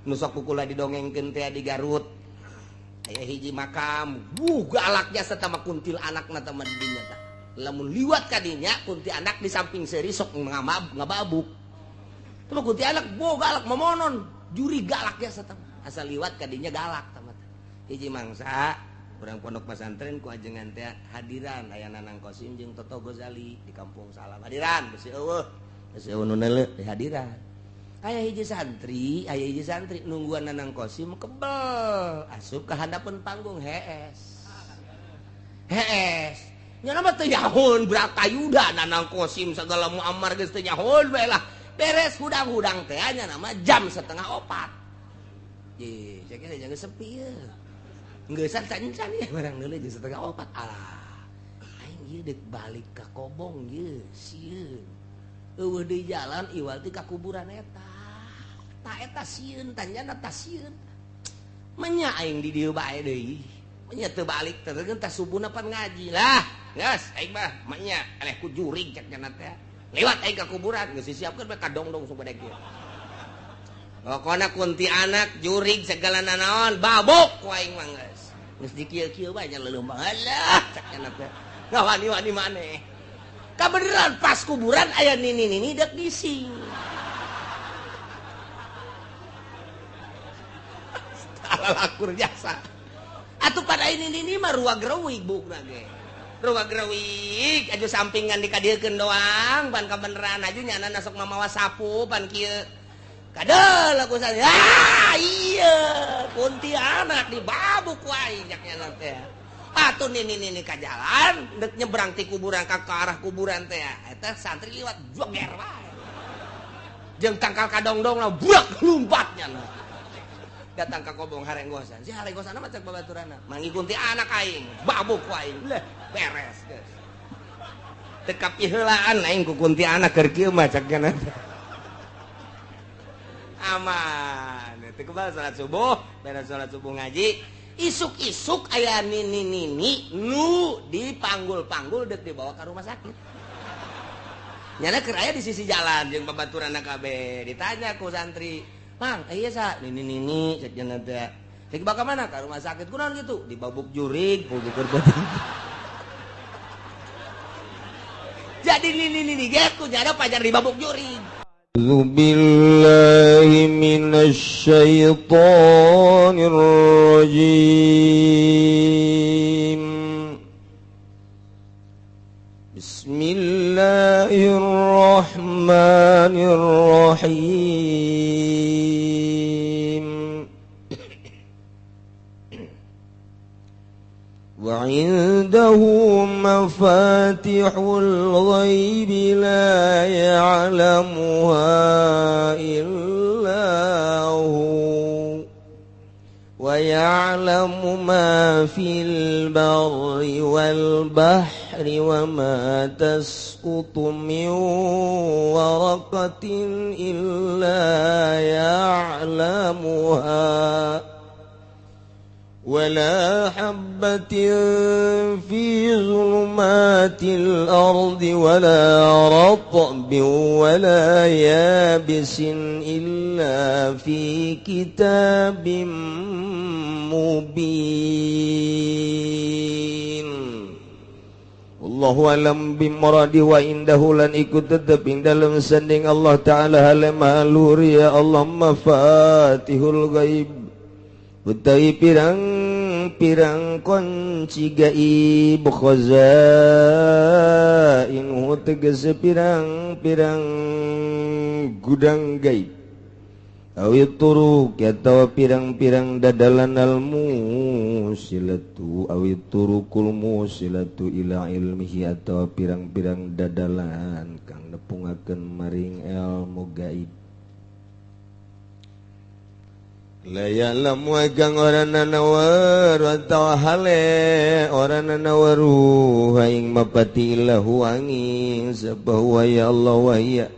nusok pukula didongengkeun teh di Garut aya hiji makam galaknya satama kuntil anakna teh mah dinya tah lamun liwat ka dinya kunti anak di samping seuri sok ngababuk teh kunti anak galak momonon juri galaknya satama asal liwat ka dinya galak tah hiji mangsa urang pondok pesantren ku ajengan teh hadiran aya Nanang Qasim jeung Toto Gozali di Kampung Salam hadiran bisi eueuh nu neuleuh hadiran aya hiji santri nungguan Nanang Qasim kebel asup ka handapeun panggung hees nya mah teu nyahoun brakayuda Nanang Qasim sagala muammar geus teu nyahoun bae lah beres hudang-hudang teh nya nama jam 3:30 ye saya kira jangan sepi ya geussan cancan ya barang deuleu jeung 3:30 alah aing ieu deuk balik ka Kobong ye sieun eueuh deui jalan iwal ti ka kuburan eta eta sieun tanjana ta sieun menya aing di dieu bae deui menya teu balik teh tah subuhna pan ngaji lah geus aing mah menya eleh ku jurig cek cenah teh lewat aing ka kuburan geus disiapkeun bae kadongdong sabadeg ieu pokona kunti anak jurig segala nanaon babok ku aing mah geus dikieu-kieu bae nya leuleum alah cek cenah teh ngawani-wani maneh kabeneran pas kuburan aya nini-nini dek gising lakur jasa atuh pada ini mah ruag reuwig bukna ge ruag reuwig aju sampingan dikadiekeun doang pan kabeneran aju nyanana sok mamawa sapu pan kieu kadel aku saya iya kuntilanak dibabuk wae nya nya teh atuh nini ka jalan dek nyebrang ti kuburan ka arah kuburan teh eta santri liwat joger wae jeung tangkal kadongdong na burak lumpatnya na datang ke Kobong harenggosan si harenggosan mah cek babaturana mangi kunti anak aing babuk aing leh beres geus teu kapiheulaan aing ku kunti anak keur kieu mah cek kana aman teu kebal salat subuh beres salat subuh ngaji isuk-isuk aya nini-nini nu dipanggul-panggul deuk dibawa ka rumah sakit nyana keur aya di sisi jalan jeung babaturana kabeh ditanya ku santri Mang, iya sa, nini cek jenah teh. Cek baka mana? Ke rumah sakit kunaon gitu, dibabuk jurig, puguh kerbetan. Jadi nini geku nyada pajar dibabuk jurig. Billahi minasyaitonir rajim. Bismillahirrahmanirrahim. وعنده مفاتح الغيب لا يعلمها إلا هو ويعلم ما في البر والبحر وما تسقط من ورقة إلا يعلمها ولا حبة في ظلمات الأرض ولا رطب ولا يابس إلا في كتاب مبين Wallahu alam bimuradi wa indahu lan ikut tetep ing dalam sanding Allah Ta'ala halamalur ya Allah mafatihul ghaib utawi pirang-pirang kunci gaib khazain tegese pirang-pirang gudang gaib awit turuk atawa pirang-pirang dadalan ilmu silatu awit turukul musilatu ila ilmihi atawa pirang-pirang dadalan kang nepungakeun maring ilmu gaib la ya'lamu kang ora nanawar wa hale ora nanawaru aing mapati lahu angin sabahwa ya Allah wa ya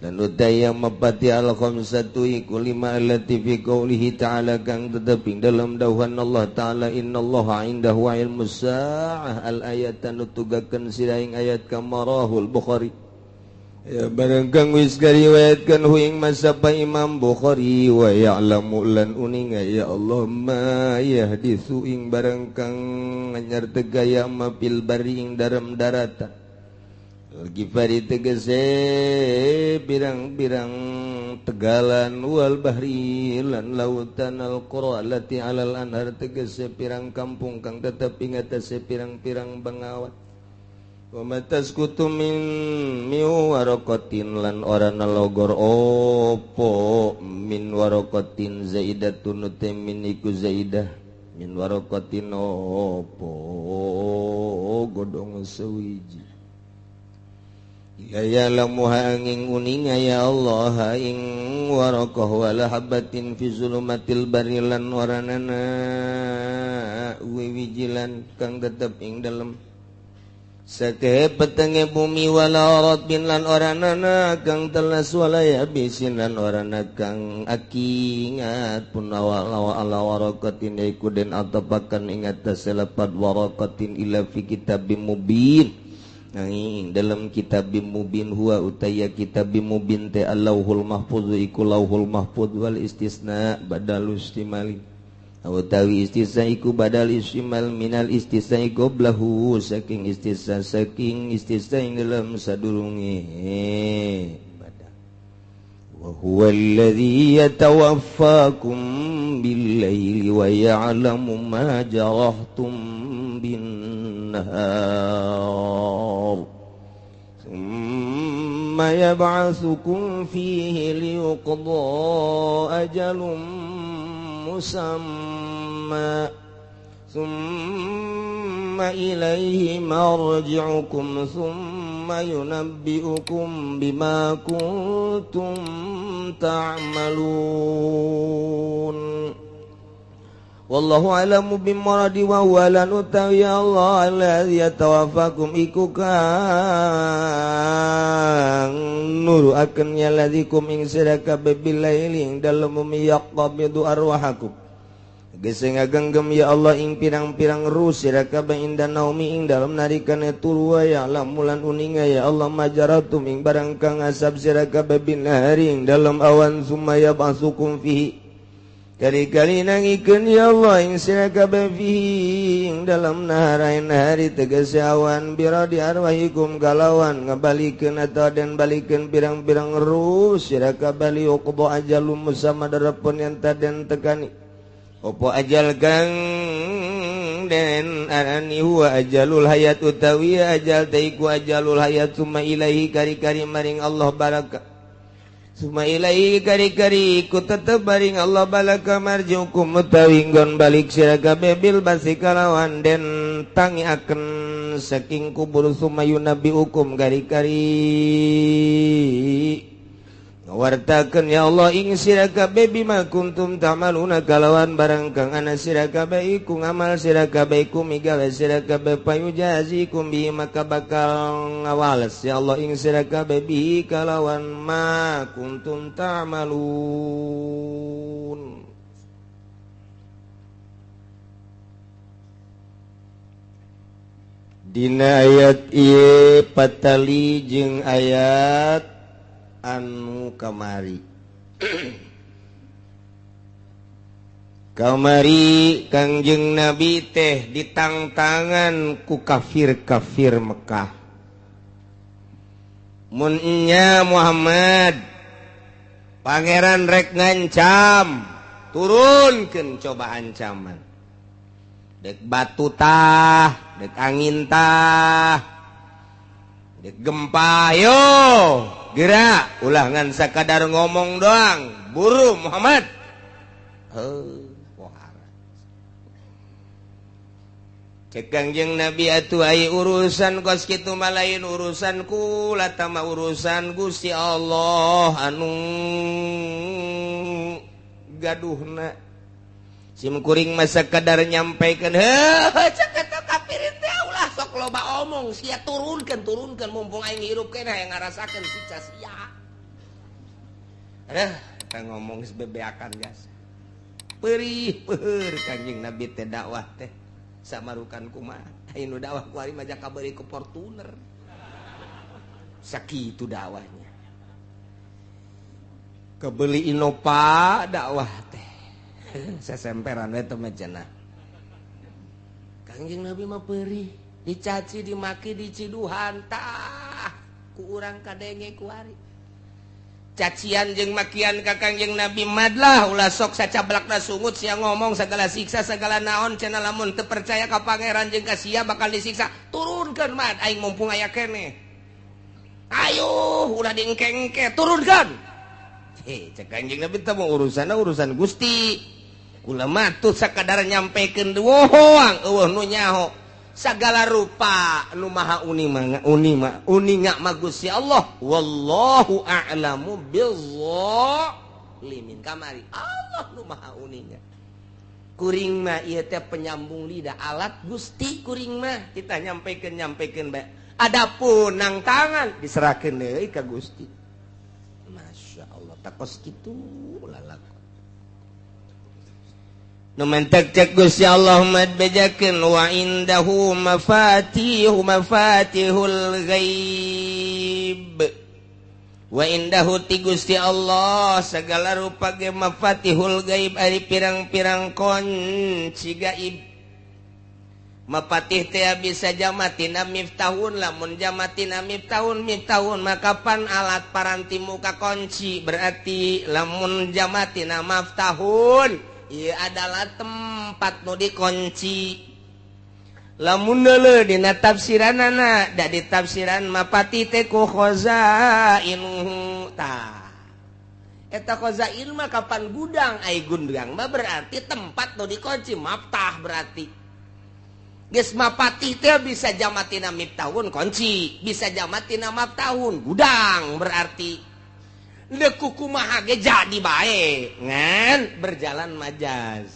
dan udaya mapati al khamsatu iku lima allati fi qoulihi ta'ala kang teteping dalam dawuhan Allah ta'ala innallaha indahu ilmus saa'ah al ayatan nutugakeun siraing ayat kamarahul Bukhari ya barangkang wis kariwayatkan huing masapa Imam Bukhari wa ya'lamu lan uninga ya Allah ma yahdithu ing barangkang anyar tegaya ma fil bari ing dalam daratan Al-Ghifari tegese birang-birang tegalan wal bahri lan lautan al-qura lati alal anhar tegese pirang kampung kang tetep ing atase pirang-pirang bangawat wa mataskutu min waraqatin lan ora nalogor opo min waraqatin zaidatun min iku zaidah min waraqatin opo godong sewiji ya lamuha angin uninga ya Allah ing waraqah wala habatin fi zulumatil barilan waranana wiwijilan kang tetep ing dalem Sakeh petenge bumi wala arat bin lan oranana kang telas walaya bisin lan orana kang akingat pun awal ala warakatin iku den atapakan ingat taselapat warakatin ila fi kitabim mubin nanging dalam kitabim mubin huwa utaya kitabim mubin te Allahul mahfuz iku lauhul mahfuz wal istisna badal istimali utawi istisna iku badal istimal minal istisna qoblahu saking istisna ing dalam sadurunge badal wa huwa alladhi yatawaffakum bil laili wa ya'lamu ma jarahtum bin nahar thumma yab'atsukum fihi liyuqda ajalum musamma thumma ilaihi marji'ukum thumma yunabbi'ukum bima kuntum ta'malun wallahu a'lamu bimuradi wa huwa lan utawi Allah alladzi yatawaffakum iku kang nuruaken yaladzikum ing siraka bil laili ing dalem yaqbidu arwahakum gese ngagenggem ya Allah ing pirang-pirang ruh siraka inda naumi ing dalem narikane turu wa ya lamulan uninga ya Allah majaratum ing barang kang asab siraka bil nahari ing dalem awan sumaya basukum fihi kali-kali nangikeun ya Allah ing siraka fihi ing dalam naharain hari tegese awan biradi arwahikum galawan ngabalikeun atawa den balikeun pirang-pirang ruh siraka bali uqba ajalum musamma darapun yang taden tekani opo ajal kang den arani huwa ajalul hayat utawi ajal taiku ajalul hayat summa ilaihi kari-kari maring Allah baraka summa ilaihi kari-kari ku tetep baring Allah balaka marjukum utawi nggon balik sira kabeh bil basi kalawan den tangi akan saking kubur summa yunabiukum kari-kari ngawartakeun ya Allah ing sira kabeh bima kuntum ta'maluna kalawan barang kang ana sira kabeh iku ngamal sira kabeh iku migawe sira kabeh payujazikum bi maka bakal ngawales ya Allah ing sira kabeh bi kalawan ma kuntum ta'malun dina ayat ieu patali jeung ayat anu kamari kamari Kangjeng Nabi teh ditangtangan ku kafir-kafir Mekah mun nya Muhammad pangeran rek ngancam turunkeun coba ancaman dek batu tah dek angin tah dek gempa yo gerak ulah ngan sakadar ngomong doang buru Muhammad cek Kangjeng Nabi atuh ai urusan kos kitu mah lain urusanku latama urusan Gusti Allah anu gaduhna simkuring masa kadar nyampaikeun cek eta kafir teh ulah sok loba omong sia turunkeun mumpung aing hirup keneh hayang ngarasakeun siksa sia kita ngomong sebebeakan gas perih peur Kangjeng Nabi teh dakwah teh samarukan kumaha anu dakwah ku ari mah jaka beuri ku Fortuner sakitu dakwahnya. Kebeli Innova dakwah teh. Sesemperan we teh cenah. Kangjeng Nabi mah peurih, dicaci dimaki diciduhan tah ku urang kadenge ku ari. Cacian jeung makian ka Kangjeng Nabi madlah ulah sok sacablakna sungut sia ngomong segala siksa segala naon cenah lamun teu percaya ka pangeran jeung ka sia bakal disiksa turunkeun mad aing mumpung aya keneh. Ayo ulah diengke-engke turunkeun. Cek Kangjeng Nabi teh mau urusan Gusti. Kula mah tuh sakadar nyampekeun doang eueuh nu nyaho. Sagala rupa nu maha uni ngak mah Gusti Allah. Wallahu a'lamu bizzalimin. Kamari Allah nu maha uninya. Kuring mah ieu teh penyambung lidah alat Gusti kuring mah kita nyampekeun bae. Adapun nang tangan diserahkeun deui ka Gusti. Masya Allah takos kitu lalak. Nu mentek cek Gusti Allah mad bejakeun wa indahu mafatihul ghaib. Wa indahu ti Gusti Allah segala rupa ge mafatihul ghaib ari pirang-pirang kunci gaib. Mapatih teh bisa jamatina miftahun lamun jamatina miftahun maka pan alat paranti muka kunci berarti lamun jamatina maftahun ieu adalah tempat nu dikunci. Lamun deuleu dina tafsiranana da di tafsiran mapatih teh ku khazain tah. Eta khazain mah kapan gudang ai gudang mah berarti tempat nu dikunci maftah berarti. Geus mapatih teh bisa jamatina miftahun kunci, bisa jamatina maftahun gudang berarti. Deku kumaha ge jadi bae ngan berjalan majaz.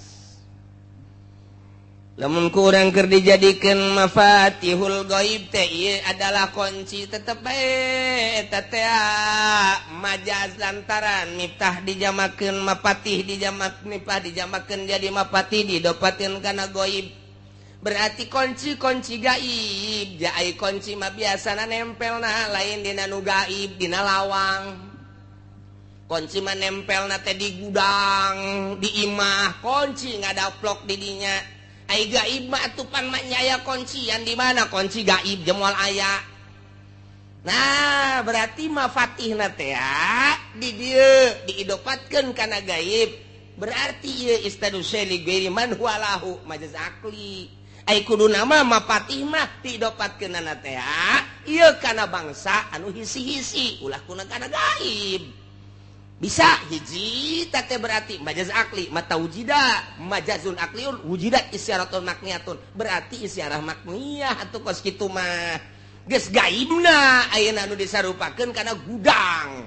Lamun kurang keur dijadikeun mafatihul ghaib teh ieu adalah kunci tetep bae eta teh majaz lantaran miftah dijamakeun mapatih miftah dijamakeun jadi mapatih didopatkeun kana ghaib. Berarti kunci gaib, jai kunci mah biasana nempelna lain dina nu gaib dina lawang. Kunci mah nempelna teh di gudang, di imah, kunci ngadaplok di dinya. Ai gaib mah atupan mah nyaya kuncian di mana kunci gaib jemoal aya. Nah, berarti mafatihna teh di dieu diidopatkeun kana gaib. Berarti ieu istadusy li ghairi man huwa lahu majaz akli. Ai kuduna mah mapatih mah diidopatkeunana teh ieu kana bangsa anu hisi-hisi ulah kuna kana gaib. Bisa hiji teh berarti majaz akli mata wujida majazun akliun wujidat isyaratun makniyatun berarti isyarah makniyah atuh kos kitu mah geus gaibna ayeuna anu disarupakeun kana gudang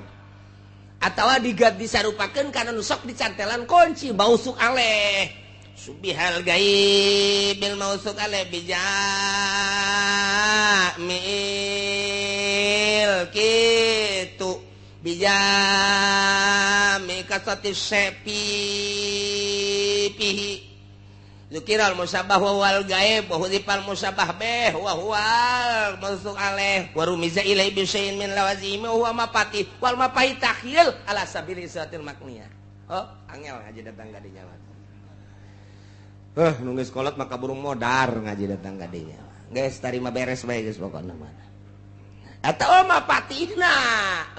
atawa disarupakeun kana nu sok dicantelan kunci mausuk aleh subihal gaibil mausuk aleh bijamil kitu bijami kasati sepi pihi zukiral musabah wal gaib wa hudipal musabah beh wa huwal masuk aleh wa rumiza ilai bisyai'in min lawazimi huwa mapati wal mapahi takhil ala sabili satil makniyah. Oh angel ngaji datang ka dinya mah nu geus kolot maka burung modar ngaji datang ka dinya geus tarima beres bae geus pokona mah atau mapatihna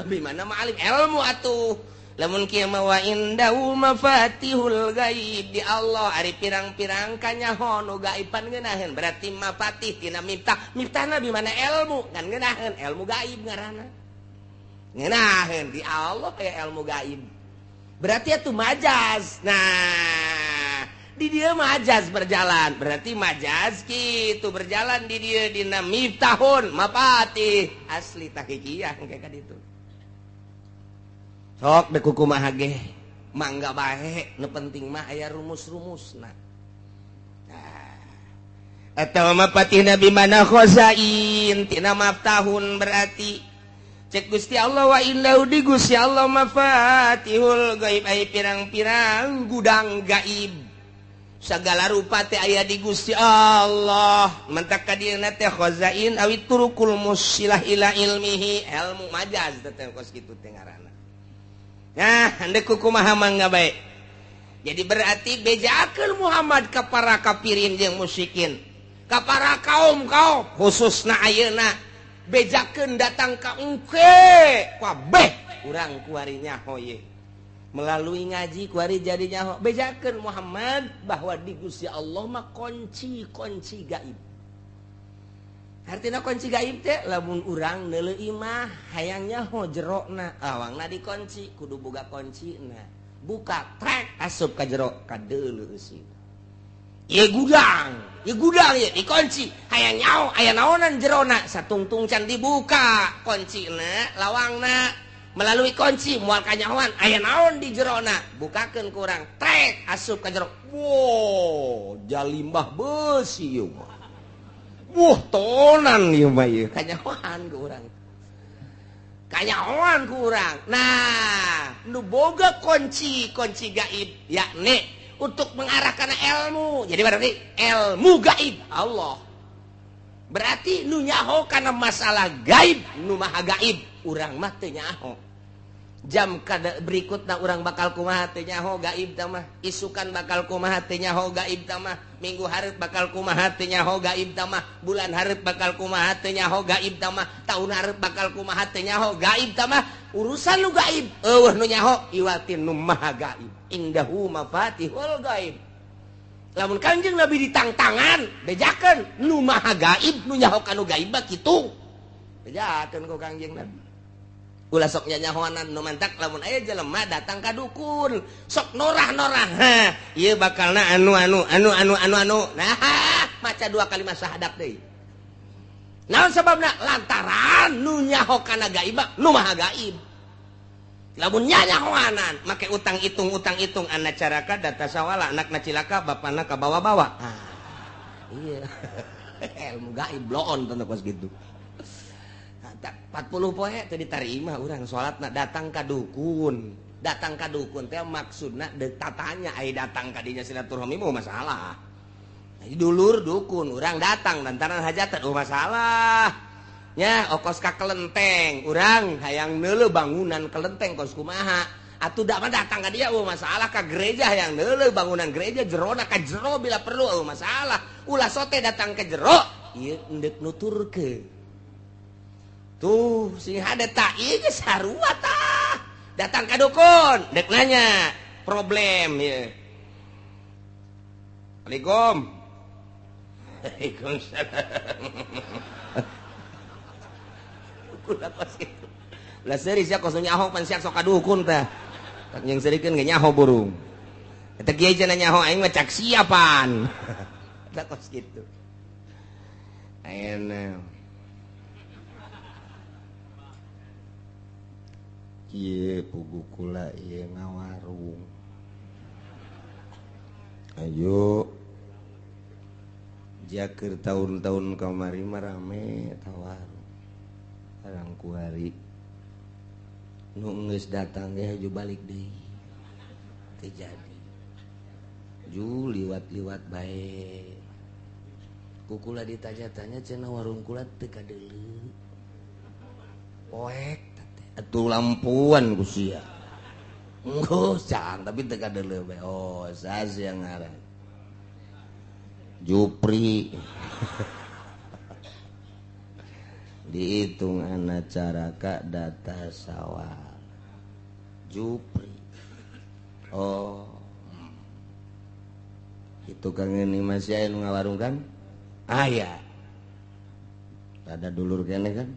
bimana ma'alim ilmu atuh lamun kieu mah wa indahu mafatihul ghaib di Allah ari pirang-pirang kanyaho nu gaiban ngeunaheun berarti mapatih tina miftahna bimana ilmu kan ngeunaheun ilmu gaib ngaranna ngeunaheun di Allah aya ilmu gaib berarti atuh majaz. Nah di dia majaz berjalan berarti majaz gitu berjalan di dia dina miftahun mapatih asli tahqiqiyah kayak kaditu sok de kumaha ge mangga bae nu penting mah aya rumus-rumusna. Nah atawa mapatih nabi mana khazain tina miftahun berarti cek Gusti Allah wa innahu di Gusti Allah mafatihul ghaib ai pirang-pirang gudang gaib sagala rupa teh aya di Gusti Allah mentak ka dieuna teh khazain awi turukul musilah ila ilmihi ilmu majaz teh kos kitu teh ngaranna nah handeuh kumaha mangga bae jadi berarti bejakeun Muhammad ka para kafirin jeung musyrikin ka para kaum khususna ayeuna bejakeun datang ka engke kabeh urang kuari nyaho ye melalui ngaji kuari jadi nyaho bejakeun Muhammad bahwa di Gusti Allah mah kunci gaib. Artina kunci gaib teh lamun urang neuleuh mah hayang nyaho jerona awangna dikunci kudu boga kuncina. Buka trek asup ka jero ka deuleu eusi. Ieu gudang ye dikunci hayang nyaho aya naonan jerona satungtung can dibuka kuncina lawangna melalui kunci moal kanyahoan aya naon di jerona bukakeun ku urang trek asup ka jero wow jalimbah beusi ieu mah tonan ieu mah ieu kanyahoan ku urang nah nu boga kunci gaib yakni untuk mengarah kana ilmu jadi berarti ilmu gaib Allah berarti nu nyaho kana masalah gaib nu maha gaib urang mah teu nyaho jam kada berikutna urang bakal kumaha teh nyaho gaib tah mah isukan bakal kumaha teh nyaho gaib tah mah minggu hareup bakal kumaha teh nyaho gaib tah mah bulan hareup bakal kumaha teh nyaho gaib tah mah taun hareup bakal kumaha teh nyaho gaib tah mah urusan nu gaib eueuh nu nyaho iwatin nu maha gaib indahu mafatihul gaib lamun Kanjeng Nabi ditangtangan bejakeun nu maha gaib nu nyaho kanu gaib mah kitu bejakeun ku Kanjeng Nabi ulah sok nyanyahoanan nu mantak lamun aya jelema datang ka dukun sok norah ieu bakalna anu nah maca 2 kalimat syahadat deui naon sababna lantaran nu nyaho kana gaib nu maha gaib lamun nyanyahoanan make utang itung anak caraka data sawala anakna cilaka bapana ka bawa-bawa iya ilmu gaib bloon tanda pas gitu 40 poe teu ditarima urang salatna datang ka dukun teh maksudna tatanya ai datang ka dinya silaturahmi mah masalah jadi dulur dukun urang datang lantaran hajatan masalah nya okos ka kelenteng urang hayang neuleuh bangunan kelenteng kos kumaha atuh da mah datang ka dia masalah ka gereja hayang neuleuh bangunan gereja jerona ka jero bila perlu masalah ulah sote datang ke jero ieu endek nuturkeun tuh sing hade tak ieu geus sarua tah datang ka dukun dek nanya problem ya Waalaikumsalam ulah kos kitu ulah seuri sia kos nyaho pan sia sok ka dukun teh tak yang serikeun ge nyaho burung eta kieu cenah nyaho aing mah cak siapan ulah kos kitu ayeuna ieu pugu kula ieu ngawarung ayo jakeur tahun-tahun kamari mah rame tawarung arang kuari nu geus datang ge haju balik deui teu jadi ju liwat-liwat bae ku kula ditanya-tanya cenah warung kula teu kadeuleu poek atuh lampuan ku sia enggeus can tapi teu kadeuleu bae oh saha yang ngaran Jupri dihitung anak caraka data sawah Jupri oh itu kang ini masih aya nu ngawarung kan aya ada dulur kene kan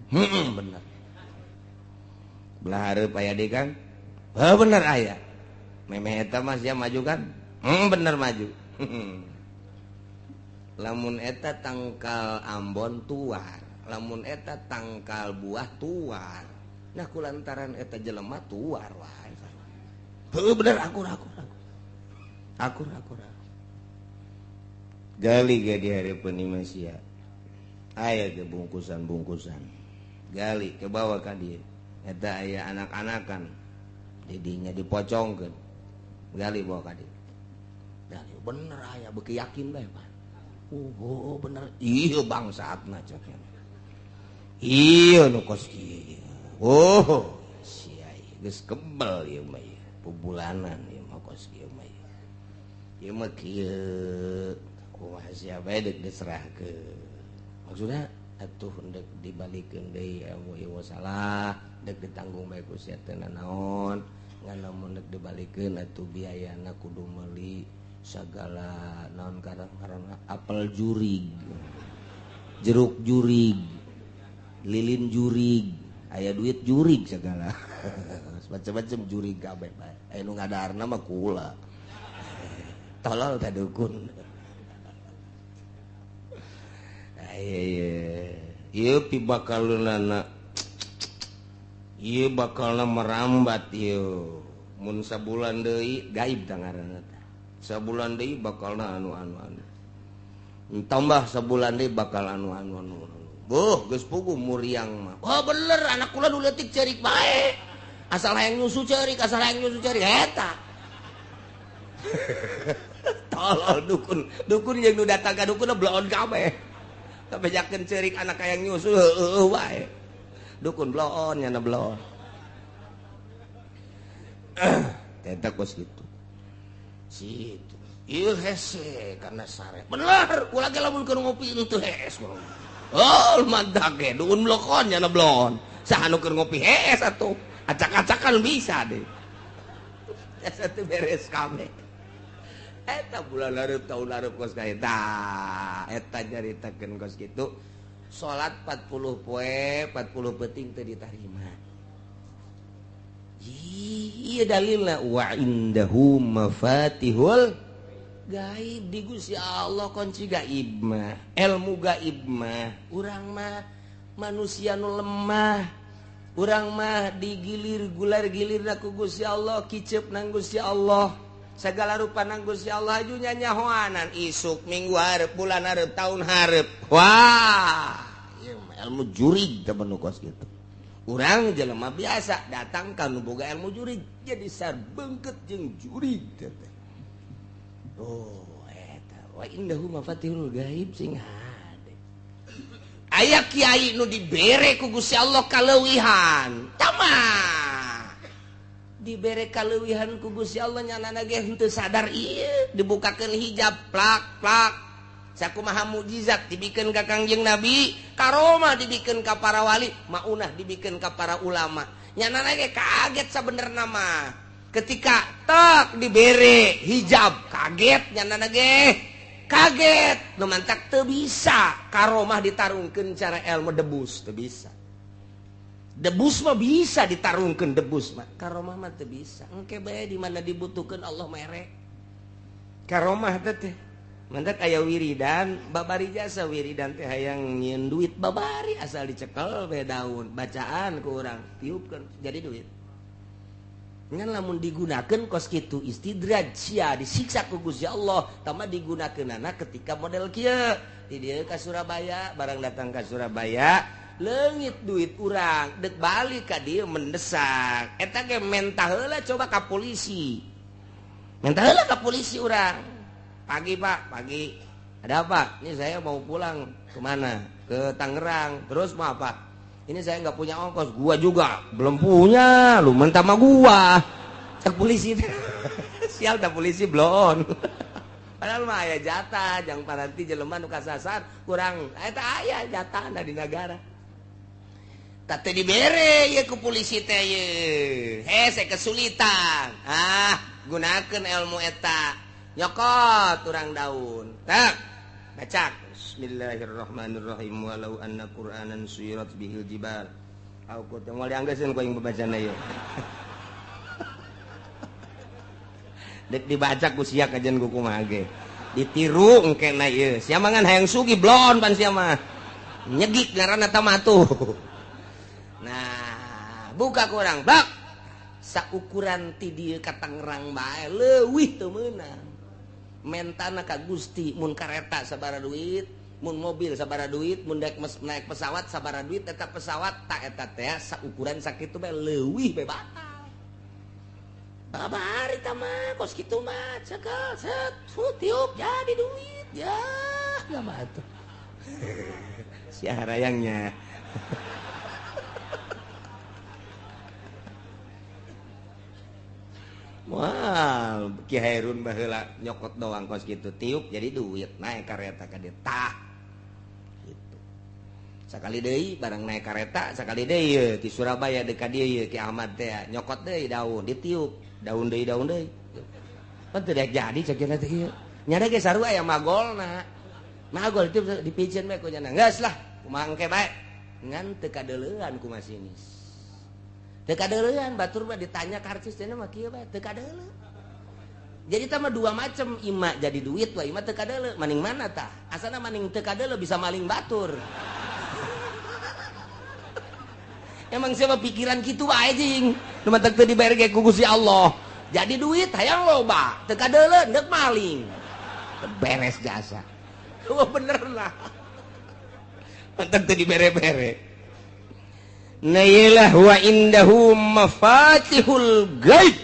bener belah hareup aya deui kan bener aya memeh eta mah sia maju kan bener maju lamun eta tangkal Ambon tuar lamun eta tangkal buah tuar nah kulantaran eta jelema tuar wae bener akur gali ge di hareupeun imah sia aya ge bungkusan gali ke bawah ka dieu eta aya anak-anakan didinya dipocongkeun gali bawa ka dieu dan bener aya beuki yakin bae Pak. Bener iya bangsatna cek iya nu kos kieu sia geus kebal ieu mah pubulanan ieu mah kos kieu mah ieu mah kieu kumaha sia bae deuk diserahkeun maksudna atuh hendak dibalikeun deui ilmu salah deuk ditanggung bae ku sia teh naon ngan lamun deuk dibalikeun atuh biayana kudu meuli sagala naon karang-karang apel jurig jeruk jurig lilin jurig aya duit jurig segala macam-macam jurig kabeh bae aya nu ngadarna mah kula tolol teh dukun ieu pi bakalunana ieu bakalna merambat ieu mun sabulan deui gaib tah ngaranna sabulan deui bakalna anu tambah sabulan deui bakal anu boh geus puguh muriang mah bener anak kula nu leutik ceurik bae asal hayang nyusu ceurik eta tolol dukun jeung nu datang ka dukun bloon kabeh kabejakeun ceurik anak hayang nyusu heueuh wae dukun bloon nya bloon eta kos kitu situ ieu hese karena sare bener ulah ge lamun keur ngopi teu hees mantap ge dukun blokon nya blon saha nu keur ngopi hees atuh acak-acakan bisa deh asa teu beres kabeh eta bulan hareup taun hareup kos ka eta nyaritakeun kos kitu salat 40 poe 40 peuting teu ditarima iya dalilna wa indahu mafatihul gaib di Gusti Allah kunci gaib mah ilmu gaib mah urang mah manusia nu lemah urang mah digilir gular-gilirna ku Gusti Allah kicep nang Gusti Allah sagala rupa nang Gusti Allah aju nyanyahoanan isuk minggu hareup bulan hareup taun hareup wah ieu ilmu jurig teh nu kos kitu urang jelema biasa datang ka nu boga ilmu jurig jadi sarbeungkeut jeung jurig teh eta wa indahu mafatihul gaib sing hade aya kiai nu dibere ku Gusti Allah kaleuwihan tamah dibere kaleuwihan ku Gusti Allah nyanana ge henteu sadar ieu dibukakeun hijab plak sakumaha mukjizat dibikeun ka Kangjeng Nabi karomah dibikeun ka para wali maunah dibikeun ka para ulama nyanana ge kaget sabenerna mah ketika tek dibere hijab kaget nyanana ge kaget nu mantak teu bisa karomah ditarungkeun cara ilmu debus teu bisa debus mah bisa ditarungkeun debus mah karomah mah teu bisa engke bae di mana dibutuhkeun Allah mere karomah teh mantak aya wiridan babari jasa wiridan teh hayang nyieun duit babari asal dicekel bae daun bacaan ku urang tiupkeun jadi duit ngan lamun digunakeun kos kitu istidraj sia disiksa ku Gusti Allah tama digunakeunana ketika model kieu di dieu ka Surabaya barang datang ka Surabaya leungit duit urang deuk balik ka dieu mendesak eta ge mentah heula coba ka polisi mentah heula ka polisi urang pagi Pak, pagi. Ada apa? Ini saya mau pulang kemana? Ke Tangerang. Terus mau apa? Ini saya nggak punya ongkos. Gua juga belum punya. Lu mentah sama gua. Tak polisi. Sial tak polisi blon. Padahal mah aya jatah, jang paranti jelema nu kasasar kurang. Eta aya jatah di negara. Tante dibere ya ke polisi teh ye. Hese kesulitan. Gunakeun ilmu eta. Nyokot turang daun tak bacak bismillahirrahmanirrahim walau anna qur'anan suyirat bihil jibal aku teh moal dianggeuskeun ku aing babacana ieu dek dibaca ku sia kajen ku kumaha ge ditiru engkena ieu sia mangan hayang sugi blon pan sia mah nyegik ngaranna tamatu nah buka kurang bak saukuran ti dieu ka Tangerang bae leuwih teu meunang mentana ka Gusti mun kareta sabaraha duit mun mobil sabaraha duit mun naik pesawat sabaraha duit eta pesawat tak eta teh saukuran sakitu bae leuwih bae batal Babari mah kos kitu mah cekel set tiup jadi duit ya mah atuh. Si harayangnya. Wah, Ki Hairun baheula nyokot doang kos kitu tiup jadi duit naik kareta ka dieu tah. Gitu. Sakali deui barang naik kareta sakali deui ti Surabaya deui ka dieu Ki Ahmad teh nyokot deui daun ditiup daun deui pan teu daek jadi cakina teh ieu nya ge sarua aya magolna magol itu dipicen bae ku nya geus lah kumaha engke bae ngan teu kadeuleuan ku masinis teu kadeuleuan batur mah ditanya karcis teh mah kieu bae teu kadeuleu jadi tah mah dua macem ima jadi duit wa ima teu kadeuleu maning mana tah asana maning teu kadeuleu bisa maling batur emang siapa pikiran gitu wae jing nu mah teu dibayar ge ku Gusti Allah jadi duit hayang loba teu kadeuleu endek maling beres jasa oh bener lah mantap teu dibere-bere nailah wa indahu mafatihul gaib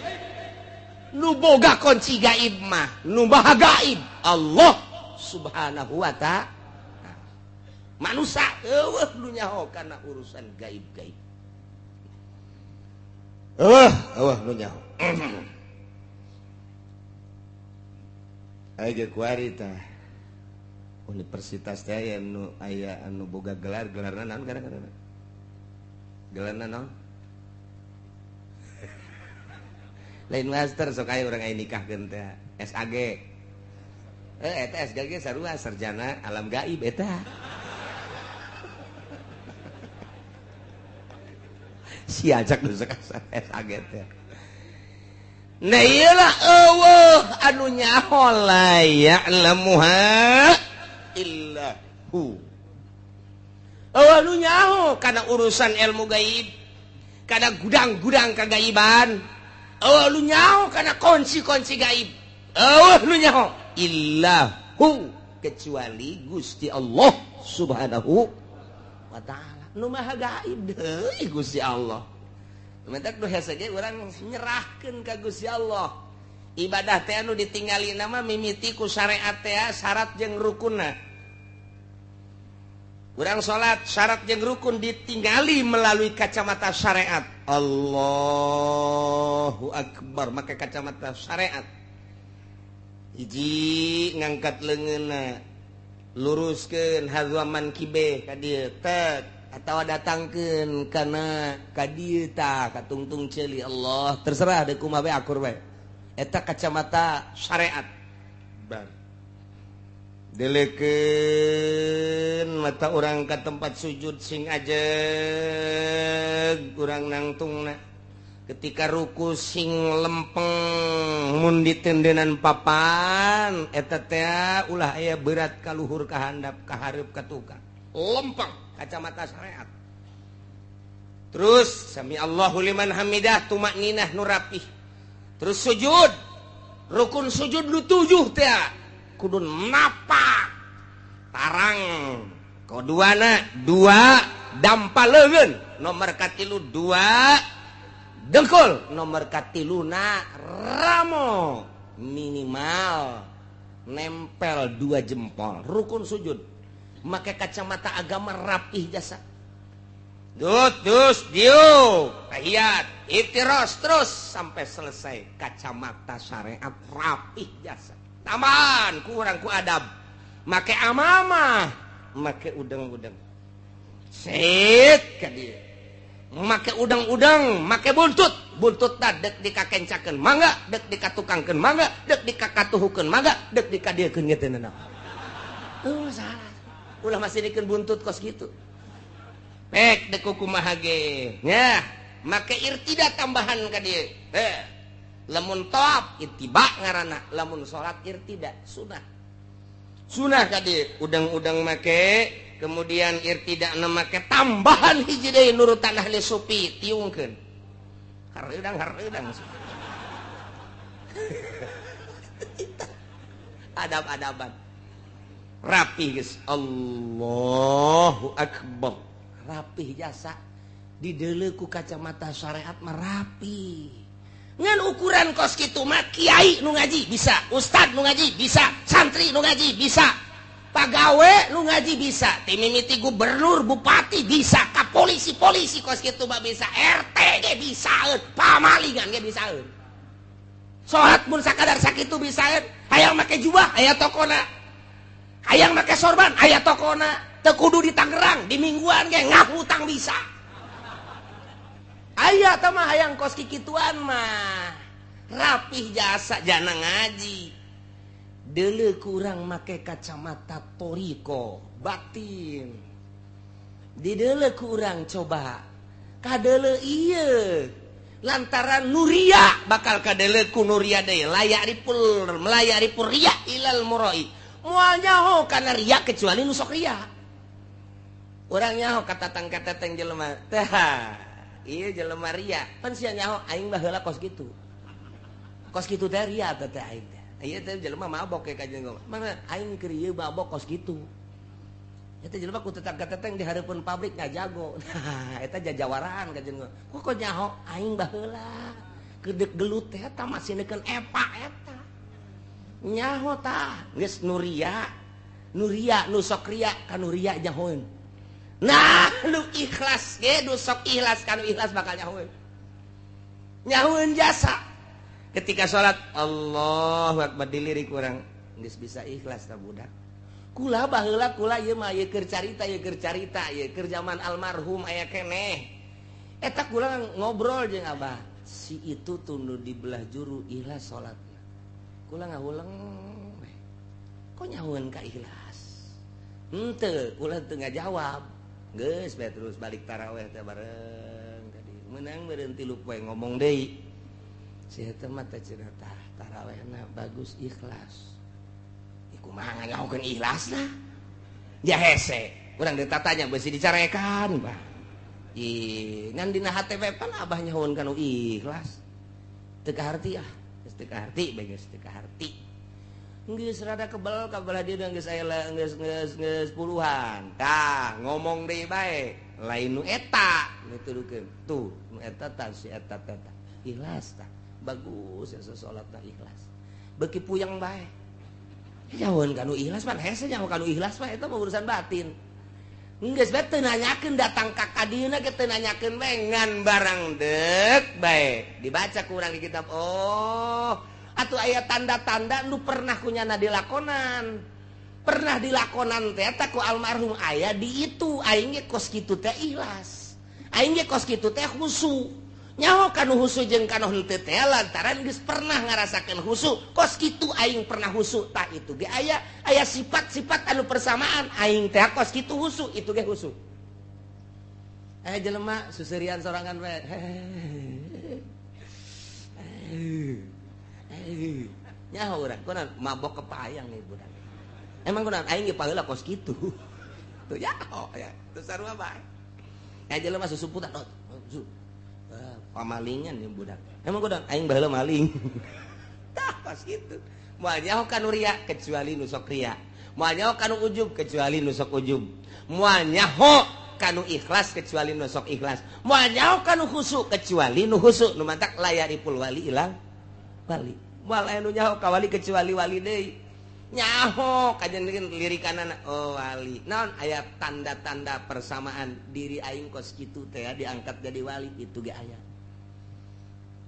nu boga kunci gaib mah nu maha gaib Allah subhanahu wa ta'ala manusia eueuh nu nyaho kana urusan gaib-gaib eueuh nu nyaho aya kuari tah universitas teh aya anu boga gelarna naon gara-gara gelarna naon lain master sok aya urang aya nikahkeun teh SAG eta SAG sarua sarjana alam gaib eta si ajak nu sakasa SAG teh nah iyalah eueuh anu nyaho la ya'lamuha illahu eueuh anu nyaho kana urusan ilmu gaib kana gudang-gudang kagaiban eueuh anu nyaho kana kunci-kunci gaib eueuh anu nyaho illahu kecuali Gusti Allah subhanahu wa ta'ala nu maha gaib deui Gusti Allah mentak doa saja orang nyerahkeun ka Gusti Allah ibadah teh anu ditinggali nama mimiti ku syariat teh syarat jeung rukunna urang salat syarat jeung rukun ditinggali melalui kacamata syariat Allahu akbar make kacamata syariat hiji ngangkat leungeunna luruskeun hadwaman kibe ka dieu tek atau datangkeun kana ka dieu tah ka tungtung ceuli Allah terserah deuk kumaha bae akur bae eta kacamata syariat bar delekeun mata urang ka tempat sujud sing ajeg urang nangtungna ketika ruku sing lempeng mun ditendeunan papan eta teh ulah aya berat ka luhur ka handap ka hareup ka tukang lempeng kacamata syariat terus sami Allahu liman hamidah tumakninah nu rapih terus sujud rukun sujud nu 7 teh kudu napak tarang koduana 2 dampaleun nomor katilu 2 dengkul nomor katiluna ramo minimal nempel 2 jempol rukun sujud make kacamata agama rapih jasa dus diu tahiyat iftiros terus sampai selesai kacamata syariat rapih jasa tambahan kurang ku adab make amamah make udeng-udeng sit ka dieu make udeng-udeng make buntut tah dek dikakencakeun mangga dek dikatukangkeun mangga dek dikakatuhukeun mangga dek dikadiekeun ge teh naon salah ulah masih dikeun buntut kos gitu pek dek kumaha ge nya make irtida tambahan ka dieu lamun tawaf ittiba ngaranna lamun salat irtida sunah ka dieu udang-udang make kemudian irtidana make tambahan hiji deui nurutan ahli sufi tiungkeun hareudang adab-adaban rapih guys Allahu akbar rapih jasa dideuleu ku kacamata syariat mah rapih ngan ukuran kos kitu mah kiai nu ngaji bisa, ustad nu ngaji bisa, santri nu ngaji bisa, pagawe nu ngaji bisa, timimiti gubernur bupati bisa, ka polisi kos kitu mah bisa, RT ge bisaeun, pamalingan ge bisaeun. Salat mun sakadar sakitu bisaeun, hayang make jubah aya tokona. Hayang make sorban aya tokona. Teu kudu di Tangerang, di mingguan ge ngahutang bisa. Aya tah mah hayang kos kikituan mah. Rapih jasa jana ngaji. Deuleu kurang make kacamata toriko, batin. Di deuleu kurang coba. Kadeuleu ieu. Lantaran nuria bakal kadeuleu ku nuria deui melayari pur ria ilal muroi moal nyaho kana ria kecuali nu sok ria urang nyaho katatang jelema teh ieu jelema ria pan sia nyaho aing baheula kos kitu teh ria teh aing teh ieu teh jelema mabok ke kajen ngomong mana aing keur ieu mabok kos kitu eta jelema ku tetang-teteng di hareupeun pabrik ngajago. Nah, eta jajawaran kajen ngomong. Kok nyaho aing baheula. Kedek gelut teh eta masih neukeun epa eta. Nyaho tah geus nuria nu sok ria ka nuria nyahoeun. Nah, nu ikhlas ge nu sok ikhlas ka nu ikhlas bakal nyahoeun. Nyahoeun jasa. Ketika salat Allahu Akbar dilirik urang geus bisa ikhlas tah budak. Kula baheula kula ieu mah ieu keur carita ieu keur zaman almarhum aya keneh eta kula ngobrol jeung abah si itu tunu di belah juru ikhlas salatna kula ngahuleng kok nyahoeun ka ikhlas henteu kula teu ngajawab geus bae terus balik tarawih teh bareng tadi meunang beureun 3 poe ngomong deui si eta mah teh cenah tarawihna bagus ikhlas kumaha nyahokeun ikhlas lah ya hese urang ditatanya beusi dicarekan bah ngan dina HTP pan abah nyahoeun kanu ikhlas teu kaharti ah geus teu kaharti bae geus teu kaharti geus rada kebal kabelah dia geus aya geus puluhan tah ngomong deui bae lain nu eta nutudukeun tuh nu eta tah si eta ikhlas tah bagus ya salatna ikhlas beuki puyeng bae nyahoeun kanu ikhlas pan hese nyaho kanu ikhlas mah eta mah urusan batin. Geus bae teu nanyakeun datang ka kadieuna ge teu nanyakeun bae ngan barang deuk bae. Dibaca ku urang di kitab. Oh, atuh aya tanda-tanda nu pernah kunyana dilakonan. Pernah dilakonan teh eta ku almarhum aya di itu aing ge kos kitu teh ikhlas. Aing ge kos kitu teh khusu. Nyaho kanu husu jeung kanu henteu teh lantaran geus pernah ngarasakeun husu kos kitu aing pernah husu tah itu ge aya sifat-sifat anu persamaan aing teh kos kitu husu itu ge husu jelema suserian sorangan we nyaho urang kunaon mabok kepayang nih budak emang kunaon aing ge paheula kos kitu tuh nyaho ya teu sarua bae jelema susuputan pamalingan ya budak emang budak aing baheula maling tah pas gitu moal nyaho kanu ria kecuali nu sok ria moal nyaho kanu ujub kecuali nu sok ujub moal nyaho kanu ikhlas kecuali nu sok ikhlas moal nyaho kanu khusyuk kecuali nu khusyuk nu mantak layaripul wali ilang wali moal aya nu nyaho ka wali kecuali wali deui nyaho kajen lirikanana oh wali naon aya tanda-tanda persamaan diri aing kos kitu teh diangkat jadi wali itu ge aya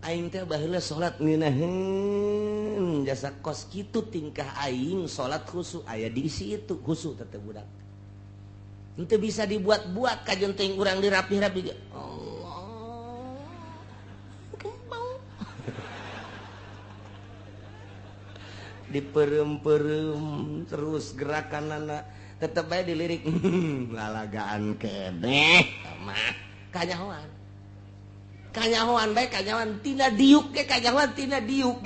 aing teh baheula salat ngeunaheun jasa kos kitu tingkah aing salat khusyuk aya di situ khusyuk teh budak henteu bisa dibuat-buat kajen teuing urang dirapih-rapih Allah kembang diperem-perem terus gerakanana tetep bae dilirik lalagaan keneh mah kanyahoan bae kanyahoan tina diuk ge kanyahoan tina diuk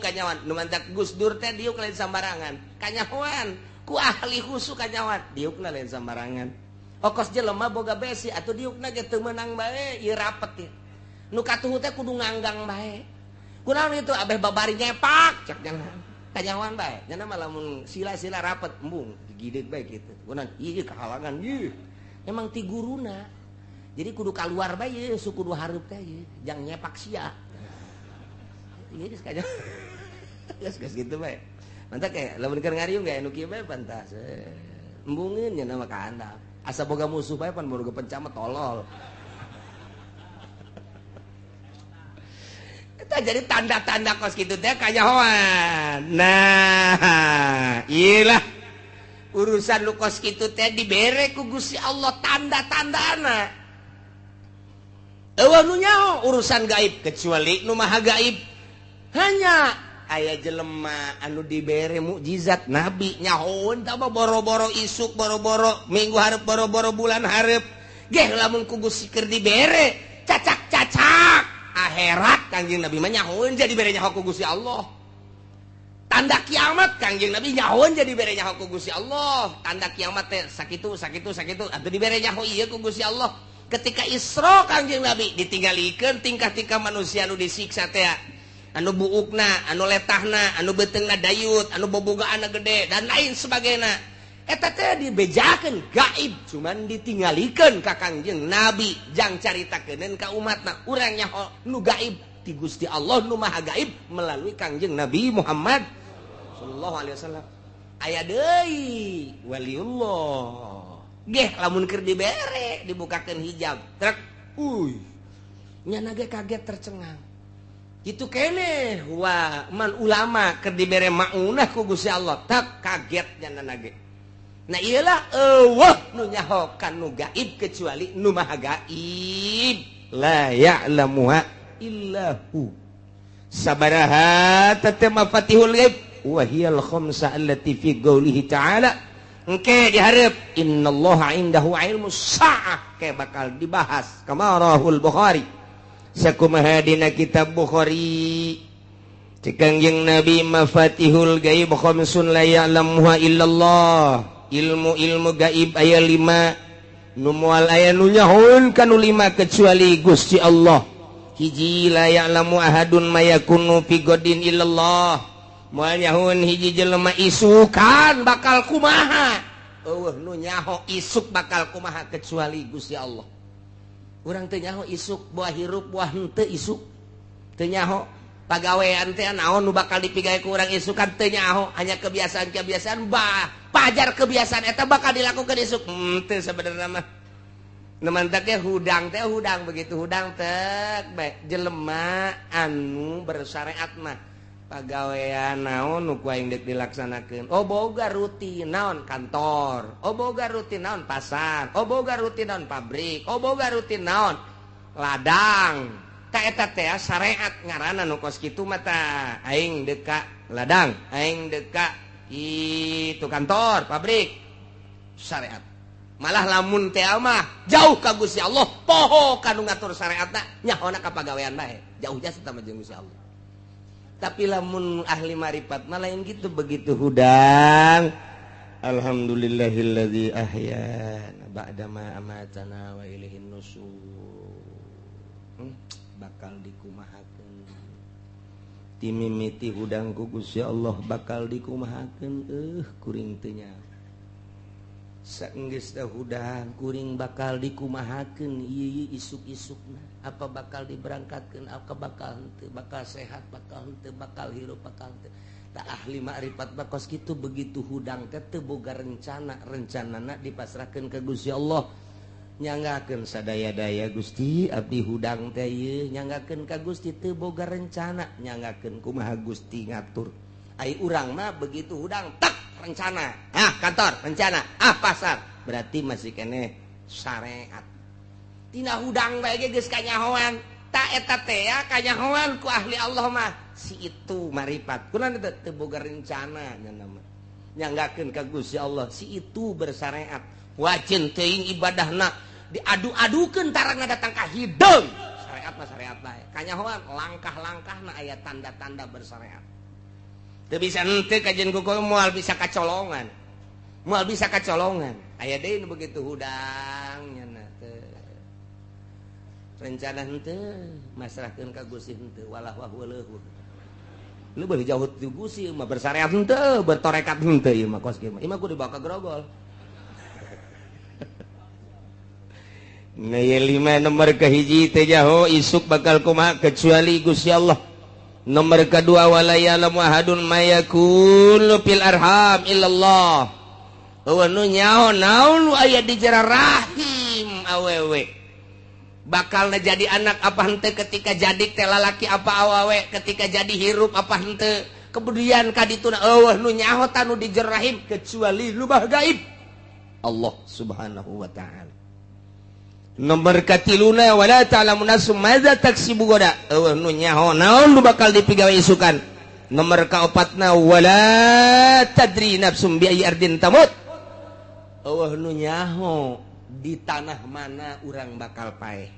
kanyahoan nu mantak Gus Dur teh diuk lain sambarangan kanyahoan ku ahli khusyuk kanyahoan diukna lain sambarangan okos jelema boga besi atuh diukna ge teu meunang bae ieu rapet ieu nu katuhu teh kudu nganggang bae kunaon itu abeh babari nyepak cek jangan kanyahoan bae nya mah lamun sila-sila rapet embung digideg bae kitu kunaon ieu kahalangan ieu emang ti guruna jadi kudu kaluar bae ieu suku kudu hareup teh ieu jang nyepak sia Iya geus kanya. Geus gitu bae. Mantap kayak lamun keur ngariung gaya nu kieu bae pantas. Embungeun nya nama ka handap. Asa boga musuh bae pan boga pencama tolol. Eta jadi tanda-tanda kos kitu teh kanyahoan. Nah, iyalah urusan lu kos kitu teh dibere ku Gusti Allah tanda-tandana. Eueuh nu nyaho urusan gaib kecuali nu maha gaib. Hanya aya jelema anu dibere mukjizat nabi nyahoon tah boro-boro isuk boro-boro minggu hareup boro-boro bulan hareup. Geh lamun ku Gusti keur dibere cacak-cacak akhirat Kangjeng Nabi mah nyahoon jadi bere nyaho ku Gusti Allah. Tanda kiamat Kangjeng Nabi nyahoon jadi bere nyaho ku Gusti Allah. Tanda kiamat teh sakitu atuh dibere nyaho ieu ku Gusti Allah. Ketika Isra Kangjeng Nabi ditinggalikeun tingkah-tingkah manusia anu disiksa teh anu buukna, anu letahna, anu beteungna dayut, anu bobogaana gede dan lain sebagainya. Eta teh dibejakeun gaib cuman ditinggalikeun ka Kangjeng Nabi jang caritakeun ka umatna urang nyaho nu gaib ti Gusti Allah nu maha gaib melalui Kangjeng Nabi Muhammad sallallahu alaihi wasallam. Aya deui waliullah. Geh lamun keur dibere dibukakeun hijab trek nya nage kaget tercengang. Itu kene wah man ulama keur dibere maunah ku Gusti Allah tak kaget nya nage. Nah iyalah eueuh nu nyaho kan nu gaib kecuali nu maha gaib la ya'lamuha illahu. Sabaraha tatama fatihul ghaib wa hiyal khamsa allati fi qoulihi ta'ala engke dihareup innallaha indahu ilmus saah ke bakal dibahas kamarahul Bukhari sakumaha dina kitab Bukhari Kangjeng Nabi mafatihul ghaib khamsun la ya'lamuha illallah. Ilmu gaib aya 5 nu moal aya nu nyahoon kanu 5 kecuali Gusti Allah. Hiji la ya'lamu ahadun mayakunu fi godin illallah. Moal nyahoon hiji jelema isukan bakal kumaha. Eueuh nu nyaho isuk bakal kumaha kecuali Gusti Allah. Urang teu nyaho isuk buah hirup buah henteu isuk. Teu nyaho pagawean teh naon nu bakal dipigawe ku urang isukan teu nyaho hanya kebiasaan pajar kebiasaan eta bakal dilakukan isuk teu sabenerna mah nemantak ge hudang teh hudang begitu hudang teh bae jelema anu bersyariat mah pagawean naon nu ku aing deuk dilaksanakeun boga rutin naon kantor boga rutin naon pasar boga rutin naon pabrik boga rutin naon ladang ta eta teh syariat ngaranna nu kos kitu mah tah aing deuk ka ladang aing deuk ka itu kantor pabrik syariat. Malah lamun teh mah jauh ka Gusti Allah poho kanu ngatur syariatna nyahona ka pagawean bae jauh jasa sama jeung Gusti Allah. Tapi lamun ahli marifat mah lain gitu begitu hudang alhamdulillahilladzi ahyana ba'da ma amatana wa ilaihin nusyur. Bakal dikumahakeun timimiti hudang ku Gusti Allah bakal dikumahakeun kuring teu nya saenggeus da hudang kuring bakal dikumahakeun ieu isuk-isukna apa bakal diberangkatkeun apa bakal henteu bakal sehat bakal henteu bakal hirup bakal henteu da ahli makrifat bakos kitu begitu hudang teh teu boga rencanana dipasrahkeun ka Gusti Allah. Nyanggakeun sadaya-daya Gusti abdi hudang teh ieu nyanggakeun ka Gusti teu boga rencana nyanggakeun kumaha Gusti ngatur. Ai urang mah begitu hudang tak rencana kantor rencana pasar berarti masih keneh syariat. Tina hudang bae ge geus kanyahoan ta eta teh ya kanyahoan ku ahli Allah mah si itu marifat kunaon teu boga rencana nya nama nyanggakeun ka Gusti Allah si itu bersyariat. Wajin teuing ibadahna diadu-adukeun tarangna datang ka hideung syariat mah syariat bae kanyahoan langkah-langkahna aya tanda-tanda bersyariat teu bisa henteu kajian kuku moal bisa kacolongan aya deui nu begitu hudang nyana teu rencana henteu masrahkeun ka Gusti henteu walah wahuleuh lu beuh jauh ti Gusti mah bersyariat henteu bertorekat henteu ieu mah kos kieu mah kudu dibawa ka grogol. Nah 5 nomor kahiji teh jaho isuk bakal kumaha kecuali Gusti Allah. Nomor kedua wala ya'lamu ahadun ma yakunu fil arham illallah. Eueuh nu nyaho naon nu aya di jero rahim awewe. Bakalna jadi anak apa henteu ketika jadi teh lalaki apa awewe, ketika jadi hirup apa henteu. Kemudian kadituna eueuh nu nyaho tanu di jero rahim kecuali nu bah gaib. Allah Subhanahu wa taala. Nomor katiluna wala ta'lamu nafsum madza taksibu goda. Eueuh nu nyaho naon nu bakal dipigawe isukan. Nomor kaopatna wala tadri nafsum bi ayyi ardin tamut. Eueuh nu nyaho di tanah mana urang bakal paeh.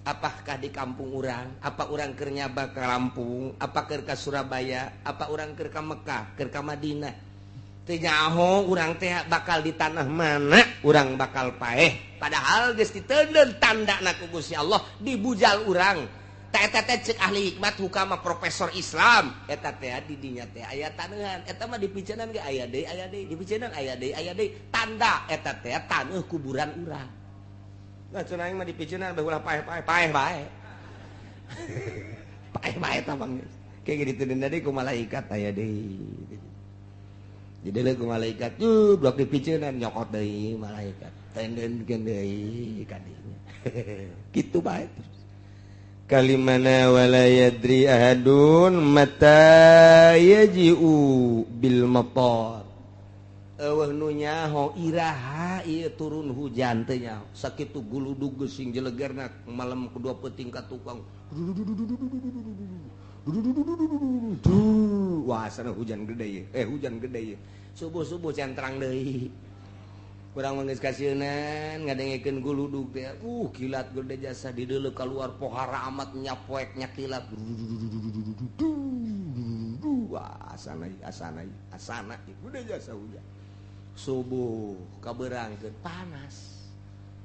Apakah di kampung urang, apa urang keur nyaba ke Lampung, apa keur ka Surabaya, apa urang keur ka Mekah, keur ka Madinah. Teu nyaho urang teh bakal di tanah mana urang bakal paeh. Padahal geus diteuleun tandana ku Gusti Allah di bujal urang. Tah eta teh ceuk ahli hikmat hukama profesor Islam. Eta teh di dinya teh aya taneuhan. Eta mah dipiceunan ge aya deui, dipiceunan aya deui. Tanda eta teh taneuh kuburan urang. Nah cenah mah dipiceunan bae ulah paeh bae. Paeh bae tah Bang. Kayak gitu deui ku malaikat aya deui. Jadi ku malaikat blok dipiceunan nyokot deui malaikat. Tendeunkeun deui ka dinya. Kitu bae. Kalimana wala yadri ahadun mata yaji'u bil matar. Eueuh nu nyaho iraha ieu turun hujan teh nyaho. Sakitu guludug geusing jelegerna malam kedua peuting ka tukang. Wah sana hujan gede ye. Hujan gede ye. Subuh-subuh centrang deui. Kurang manggeus kasieunnan ngadengekeun guludug teh. Kilat gede jasa di deuleu keluar pohara amat nyapoek nya kilat. Wah asana gede jasa hujan. Subuh kabeurangkeun panas.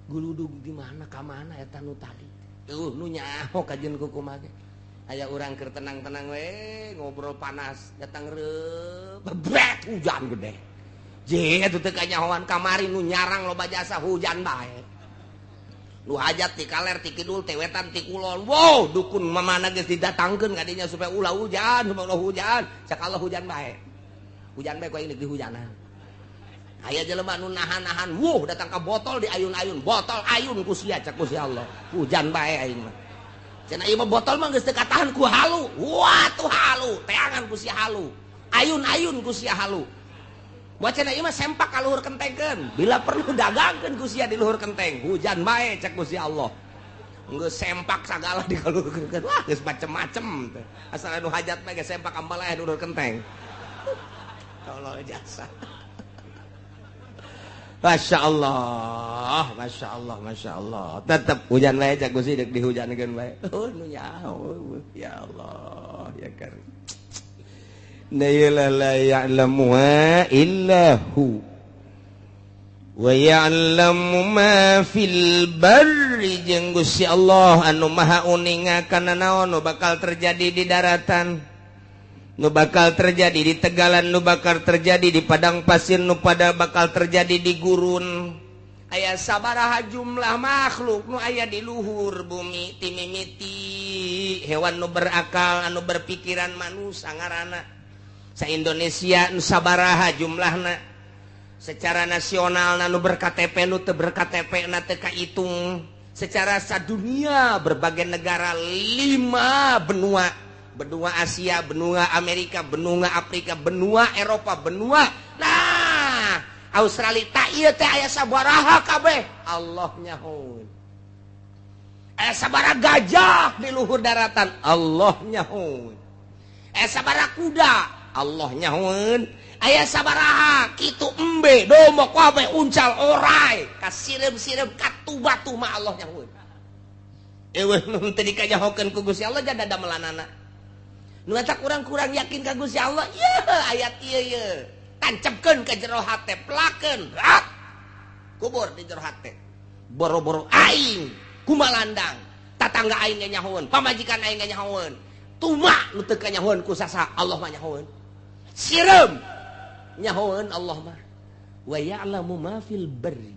Guludug di mana ka mana eta nu tadi. Nu nyaho kajeun ku kumaha ge. Aya urang keur tenang-tenang we ngobrol panas datang reup bebret hujan gede. Je atuh teu kanyahoan kamari nu nyarang loba jasa hujan bae. Nu hajat ti kaler ti kidul teh wetan ti kulon. Wow, dukun mamana geus didatangkeun ka dinya supaya ulah hujan, supaya ulah hujan. Sakala hujan bae. Hujan bae ku aing negeri hujanan. Aya jelema nu nahan-nahan, datang ka botol di ayun-ayun. Botol ayun ku sia cak ku si Allah. Hujan bae aing mah. Cenah ieu mah botol mah geus teu katahan ku halu. Wah, tuh halu, teangan ku sia halu. Ayun-ayun ku sia halu. Wacana ieu mah sempak ka luhur kentengkeun. Bila perlu dagangkeun ku sia di luhur kenteng. Hujan bae cek ku si Allah. Geus sempak sagala di kaluhurkeun. Wah, geus macem-macem teh. Asal anu hajat bae geus sempak ambalaeh di luhur kenteng. Allah jasa. Masya Allah, Masya Allah, Masya Allah. Tetap hujan bae cek ku si deuk dihujankeun bae. Nu nyaho. Ya Allah, ya Karim. La ya'lamuha illahu wa ya'lamu ma fil barri jeung Gusti Allah anu maha uningakan naon nu bakal terjadi di daratan, nu bakal terjadi di tegalan, nu bakal terjadi di padang pasir, nu pada bakal terjadi di gurun. Aya sabaraha jumlah makhluk nu aya di luhur bumi ti mimiti hewan nu berakal anu berpikiran manusia ngaranna sa Indonesia nu sabaraha jumlahna secara nasional nu berKTP nu teu berKTP na teu kahitung secara sadunia berbagai negara 5 benua Asia, benua Amerika, benua Afrika, benua Eropa, benua Australia tak ieu teh aya sabaraha kabeh Allah nyahoun. Aya sabaraha gajah di luhur daratan Allah nyahoun. Aya sabaraha kuda Allah nyahoun. Aya sabaraha kitu embe domba kabeh uncal orai kasirem-sirem katu-batu mah Allah nyahoun. Eueuh nu teu dikajahokeun ku Gusti Allah jadi damelanana. Nu eta kurang-kurang yakin ka Gusti Allah, ieu ayat ieu ye. Tancepkeun ka jero hate, pelakeun, rat. Kubur di jero hate. Boro-boro aing kumalandang. Tatangga aing ge nyahoun, pamajikan aing ge nyahoun. Tumak nu teu kanyahoun ku sasa, Allah mah nyahoun. Sirem nyahoun Allah mah. Wa ya'lamu ma fil barri.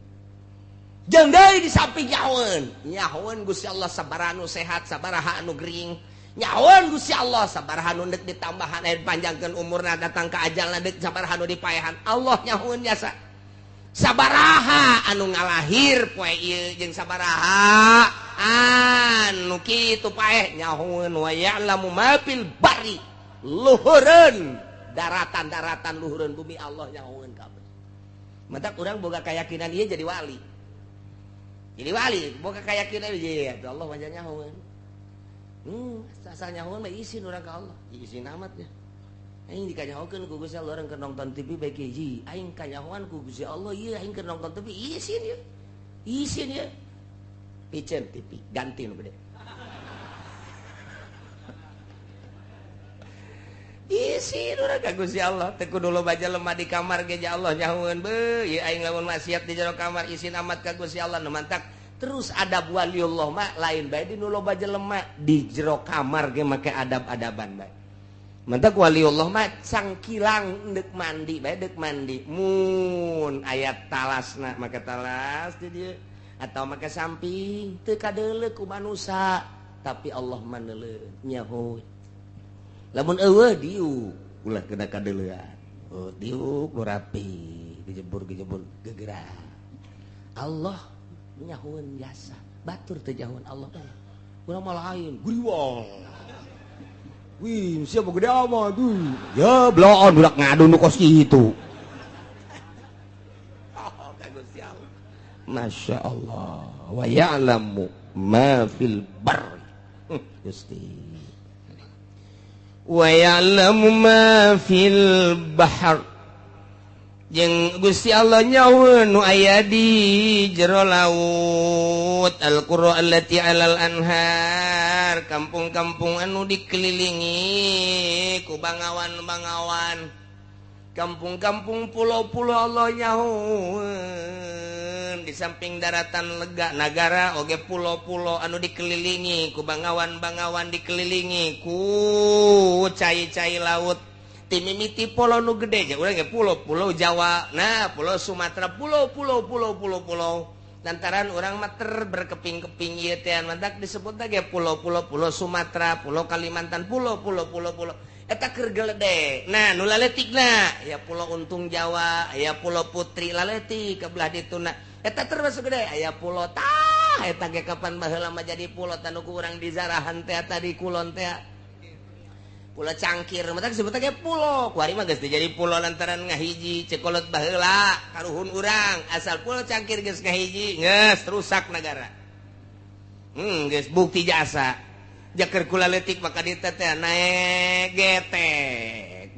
Jeung deui di samping nyahoun Gusti Allah sabaraha anu sehat, sabaraha anu gering. nyaon Gusti Allah sabaraha nu deuk ditambahan panjangkeun umurna datang ka ajalna deuk sabaraha nu dipaehan Allah nyahoeun jasa sabaraha anu ngalahir poe ieu jeung sabaraha anu kitu paeh nyahoeun wa ya'lamu ma fil barri luhureun daratan-daratan luhureun bumi Allah nyahoeun kabeh mantap urang boga kayakinan ieu jadi wali boga kayakinan ieu Allah mah nyahoeun asal nyahoeun mah isin urang ka Allah isin amatnya aing dikanyahokeun ku Gusti Allah urang keur nonton TV bae hiji aing kanyahoan ku Gusti Allah ieu aing keur nonton TV isin ya picen TV ganti nu gede isin urang ka Gusti Allah teu kudu loba jelema di kamar ge Allah nyahoeun beuh ieu aing lamun maksiat di jero kamar isin amat ka Gusti Allah nu mantak terus adab waliullah mah lain bae di nu loba jelema di jero kamar ge make adab-adaban bae mantak waliullah mah cangkilang deuk mandi bae deuk mandi mun aya talasna make talas di dieu atau make samping teu kadeuleu ku manusia tapi Allah mah neuleuh nyaho lamun eueuh diuk ulah kena kadeuleuan diuk nu rapi dijebur gegerang Allah nyahoeun jasa batur teh nyahoeun Allah urang mah lain guriwal wih siapa gede amat tuh ya bloon budak ngadu nu kos kitu Masya Allah wa ya'lamu ma fil barri Gusti wa ya'lamu ma fil bahr jeung Gusti Allah nyahoeun nu aya di jero laut al-qura allati 'alal anhar kampung-kampung anu dikelilingi ku bangawan-bangawan kampung-kampung pulau-pulau Allah nyahoeun di samping daratan lega nagara oge pulau-pulau anu dikelilingi ku bangawan-bangawan dikelilingi ku cai-cai laut timimiti pulau nu gede aja urang ge pulau Jawa nah pulau Sumatera pulau lantaran urang mah berkeping-keping ieu teh mantak disebut ge pulau Sumatera pulau Kalimantan pulau eta keur geledek nah nu laletikna aya pulau Untung Jawa aya pulau Putri laletik ke belah dituna eta termasuk gede aya pulau tah eta ge kapan baheula mah jadi pulau tanu ku urang di zarahan teh tadi kulon teh Pulau Cangkir, mata disebutnya kayak pulau. Kuari mah geus jadi pulau lantaran ngahiji cekolot baheula karuhun urang. Asal Pulau Cangkir geus ngahiji, geus rusak negara. Geus bukti jasa. Jaker kula letik maka dieu teh naek getek.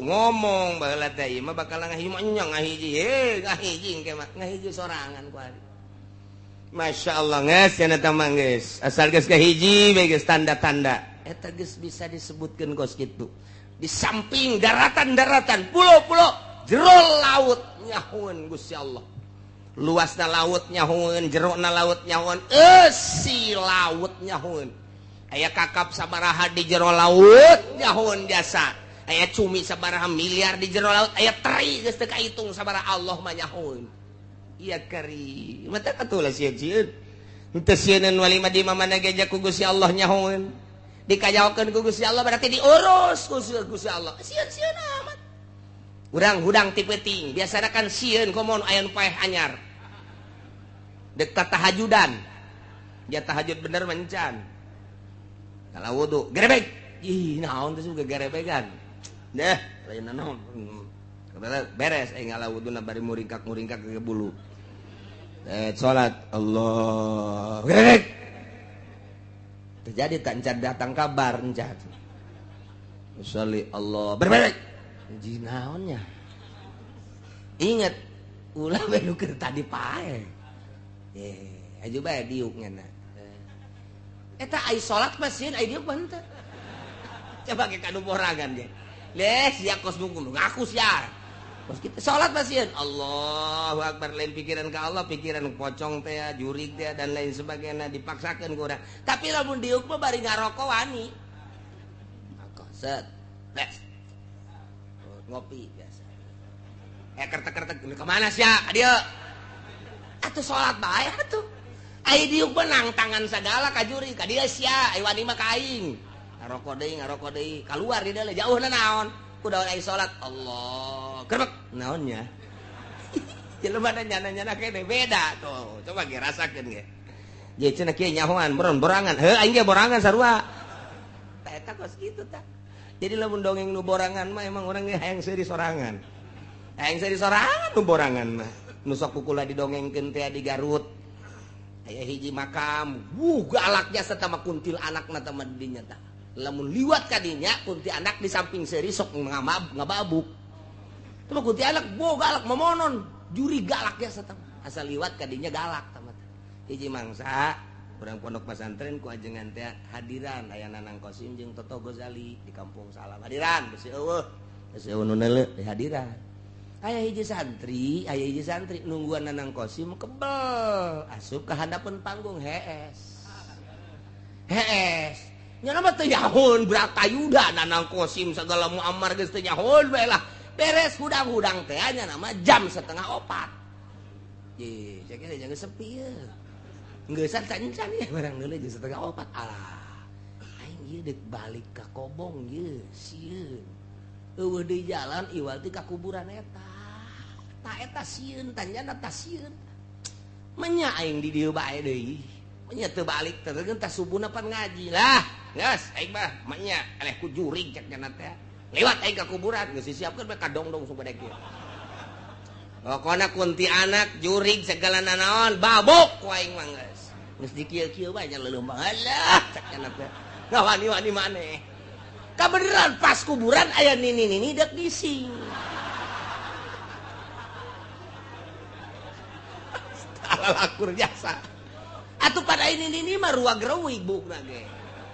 Ngomong baheula teh ieu mah bakal ngahiji mah nyong ngahiji. Ngahiji engke mah ngahiji sorangan kuari. Masya Allah geus cenah teh mah geus. Asal geus ngahiji bae geus tanda-tanda. Eta geus bisa disebutkeun kos kitu di samping daratan-daratan pulau-pulau jero laut nyahoeun Gusti Allah luasna laut nyahoeun jerona laut nyahoeun eusi laut nyahoeun aya kakap sabaraha di jero laut nyahoeun jasa aya cumi sabaraha miliar di jero laut aya teri geus teu kahitung sabaraha Allah mah nyahoeun ieu kari mata katulah sieun henteu sieun wali mah di mamana geja ku Gusti Allah nyahoeun dikayaokeun ku Gusti Allah berarti diurus ku Gusti Allah. Sieun-sieun amat. Urang hudang ti peuting, biasana kan sieun komo aya nu paeh anyar. Deuk tahajudan. Ya tahajud bener mencan. Kalau wudu, gerebek. Ih, naon teh suga gerebegan. Deh, lain naon. Beres ngala wuduna bari muringkak-muringkak ke bulu. Salat Allah. Gerebek. Terjadi tak encan datang kabar encan. Sholli Allah berbalik. Jinaonnya. Ingat ulah bae nu keur tadi pae. Aju bae diuk ngana. Eta ai salat mah sieun ai diuk mah henteu. Coba ke kanu borangan ge. Les sia kos bungkul ngaku sia. Kos kita salat mah sieun. Allahu Akbar lain pikiran ka Allah, pikiran pocong teh, jurig teh dan lain sebagainya dipaksakeun ku urang. Tapi lamun diuk mah bari ngaroko wani. Maka set. Les. Ngopi biasa. Kertek-kertek ke mana sia? Adieu. Atuh salat bae atuh. ai diuk benang tangan segala ka juri ka dia sia ai wani mah kaing ngaroko deui keluar di dalam jauh naon kudu ai salat Allah kerbek naonnya jelema nyana-nyana kene beda tuh coba ge rasakeun ge ye cenah kieu nyahoan borangan heuh aing ge borangan sarua eta kos kitu tah jadi lamun dongeng nu borangan mah emang urang ge hayang seuri sorangan nu borangan mah nu sok kukula didongengkeun teh di Garut aya hiji makam galaknya serta mah kuntil anakna teh mah dinya tah lamun liwat ka dinya kunti anak di samping seuri sok ngababuk teh mah kunti anak galak momonon juri galaknya serta asal liwat ka dinya galak tah mah hiji mangsa urang pondok pesantren ku ajengan teh hadiran aya Nanang Kosim jeung Toto Gozali di Kampung Salam hadiran geus eueuh nu neuleuh di hadiran aya hiji santri nungguan Nanang Kosim kebel asup ka handapeun panggung hees nya mah teu nyahoun brakayuda Nanang Kosim sagala muammar geus teu nyahoun bae lah beres hudang-hudang teh nya nama jam 3:30 ye cek geus sepi ye geus cancan ya barang deuleu jam 3:30 alah aing ieu deuk balik ka Kobong ye sieun eueuh di jalan iwal teh ka kuburan eta tah eta sieun tanjana tah sieun menya aing di dieu bae deui menya teu balik teh tah subuhna pan ngaji lah geus aing mah menya eleh ku jurig cek cenah teh lewat aing ka kuburan geus disiapkeun bae kadongdong sabadeg kieu pokona kunti anak jurig segala naon babok ku aing mah geus dikieu-kieu bae nya leuleum alah cek cenah teh ngawani-wani maneh kabeneran pas kuburan aya nini dek bising alakur jasa atuh pada ini mah ruag reuwig bukna ge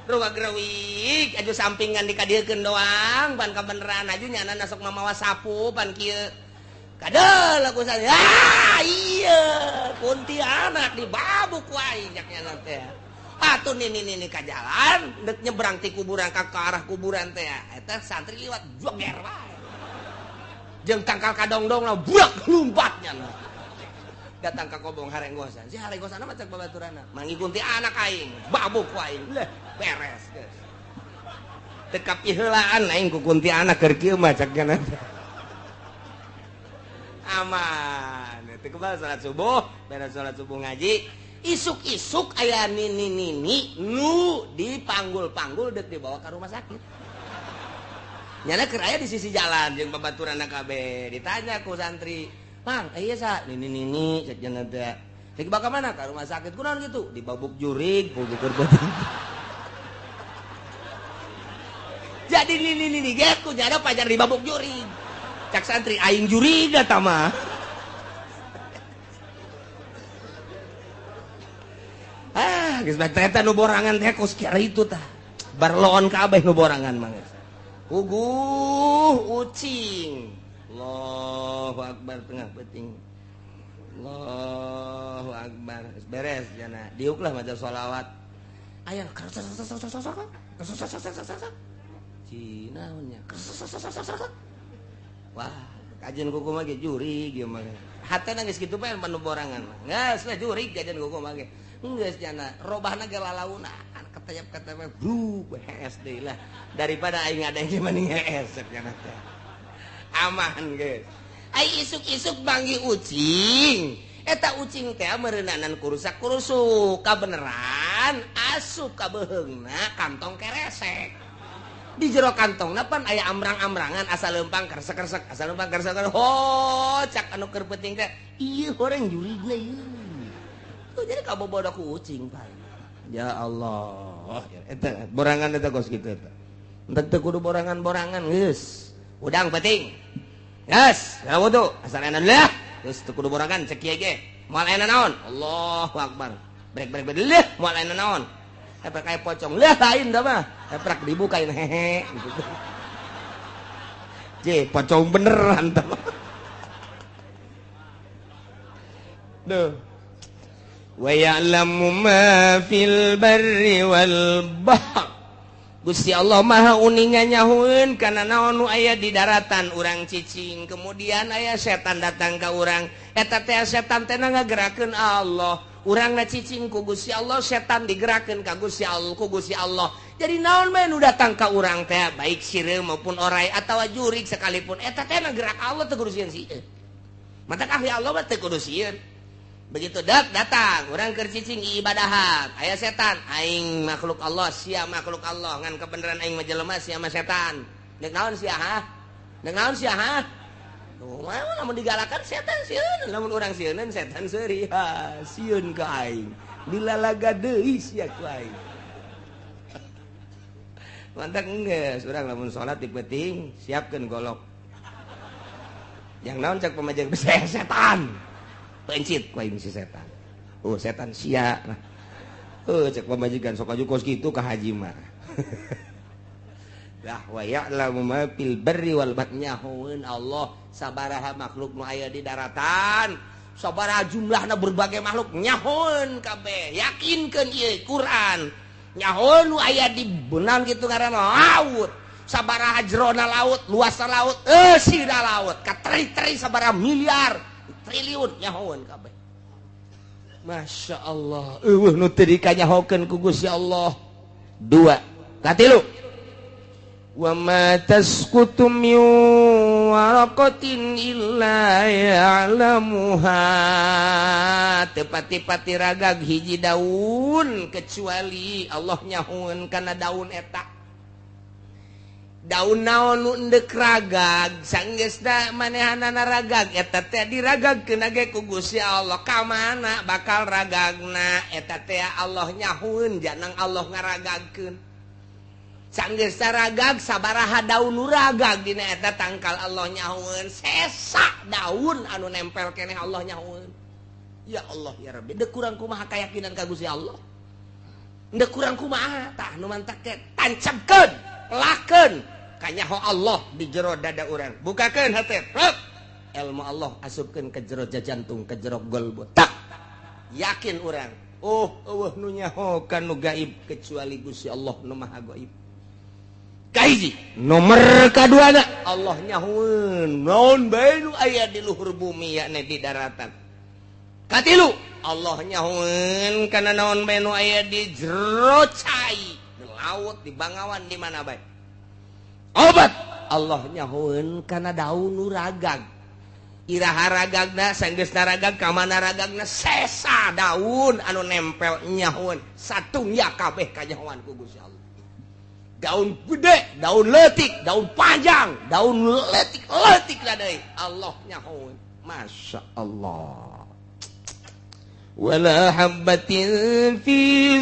ruag reuwig aju sampingan dikadiekeun doang pan kabeneran aju nyana sok mamawa sapu pan kieu kadel aku saya iya kuntilanak dibabuk wae nya nyana teh atuh nini ka jalan dek nyebrang ti kuburan ka arah kuburan teh eta santri liwat joger wae jeung tangkal kadongdong lah burak lumpatnya lah datang ka Kobong harenggosan si harenggosan mah cek babaturanna manggi kunti anak aing babuk wae leh beres geus teu kapiheulaan aing ku kunti anak keur kieu mah cek kana aman teu kebal salat subuh beres salat subuh ngaji isuk-isuk aya nini nu dipanggul-panggul dek dibawa ke rumah sakit nyana keur aya di sisi jalan jeung babaturanna kabeh ditanya ku santri Mang, iya sa, nini cek jangan teh. Lagi bakal mana ke rumah sakit kunaon gitu, dibabuk jurig, bubuk berbeting. Jadi nini geku jada pajar dibabuk jurig. Cak santri aing jurig eta mah. Geus bae eta nu borangan teh kos kieu itu tah. Barloon kabeh nu borangan mah geus. Ucing. Allahu Akbar tengah peting Allahu Akbar beres jana diuk lah maca sholawat aya cina nya wah kajian kuku mah ge jurig ieu mah hatena geus kitu bae panu borangan geus lah jurig kajian kuku mah ge geus jana robahna ge lalauna ketep-ketep bru hees deui lah daripada aing ada yang mending hees jana teh aman guys ai isuk-isuk banggi ucing eta ucing teh meureunanan kurusak-kurusuk kabeneran asup ka beheungna kantong keresek di jero kantongna pan aya amrang-amrangan asal leumpang kersek-kersek asal leumpang kersek ho cak anu keur penting teh ieu horeng jurigna ieu tuh jadi kabobodo ku ucing pan ya Allah eta borangan eta kos kitu eta entek teu kudu borangan-borangan geus udang penting yes ya wudu asal enan lah terus kudu borangan cek kieu ge moal enan naon Allahu Akbar brek leh moal enan naon eta kayak pocong lah lain dah mah eprak dibukain hehe gitu je pocong beneran tah duh wa ya'lamu ma fil barri wal bahr Gusti Allah maha uningan nyahueun kana naon nu aya di daratan urang cicing. Kemudian aya setan datang ka urang. Eta teh setan teh ngagerakeun Allah. Urangna cicing ku Gusti Allah, setan digerakeun ka Gusti Allah ku Gusti Allah. Jadi naon bae nu datang ka urang teh baik sireum maupun orai atawa jurig sekalipun eta teh ngagerak Allah teh kudu sieun sieun. Mata ahli Allah mah teh kudu sieun. Begitu datang urang keur cicing ibadahat aya setan aing makhluk Allah sia makhluk Allah ngan kebenaran aing mah jelema sia mah setan deuk naon sia ha deuk naon sia ha tuh mah lamun digalakan setan sieun lamun urang sieun setan seuri ha sieun ka aing dilalaga deui sia ku aing mantap geus urang lamun salat dipenting siapkeun golok yang naon cek pamajeng setan pencit ku aing si setan. Oh setan sia. Cek pamajikan sok aju kos kitu ka haji mah. Lah wa ya'lamu ma fil barri wal bahri nyahoeun Allah sabaraha makhluk nu aya di daratan, sabaraha jumlahna berbagai makhluk nyahoeun kabeh. Yakinkeun ieu Quran. Nyahoeun nu aya di beunang kitu ngaranna laut. Sabaraha jerona laut, luasna laut, sira laut, kateri-teri sabaraha miliar triliun nyahoeun kabeh. Masya Allah. Nu teu dikanyahokeun ku Gusti Allah. 2. Katilu. Wa ma tasqutu min waraqatin illa ya'lamuha. Tepati-pati ragag hiji daun kecuali Allah nyahoeun kana daun eta. Daun naon nu endek ragag sanggeusna manehanana ragag eta teh diragagkeun ge ku Gusti Allah ka mana bakal ragagna eta teh Allah nyahueun janang Allah ngaragagkeun sanggeusna ragag sabaraha daun nu ragag dina eta tangkal Allah nyahueun sesa daun anu nempel keneh Allah nyahueun ya Allah ya Rabbi deuk kurang kumaha kayakinan ka Gusti Allah deuk kurang kumaha tah nu mantak teh tancapkeun lakeun kanyaho Allah di jero dada urang bukakeun hate ilmu Allah asupkeun ke jero jantung ke jero golbo tak yakin urang eueuh nu nyaho kanu gaib kecuali Gusti Allah nu maha gaib kahiji nomor kaduana Allah nyahoeun naon bae nu aya di luhur bumi yakni di daratan katilu Allah nyahoeun kana naon bae nu aya di jero cai di laut di bangawan di mana bae obat Allah nyahoeun kana daun nu ragag iraha ragagna sanggeusna ragag ka mana ragagna sesa daun anu nempel nyahoeun satungya kabeh kanyahoan ku Gusti Allah daun gede daun leutik daun panjang daun leutik lah deui Allah nyahoeun masya Allah wala habbatin fi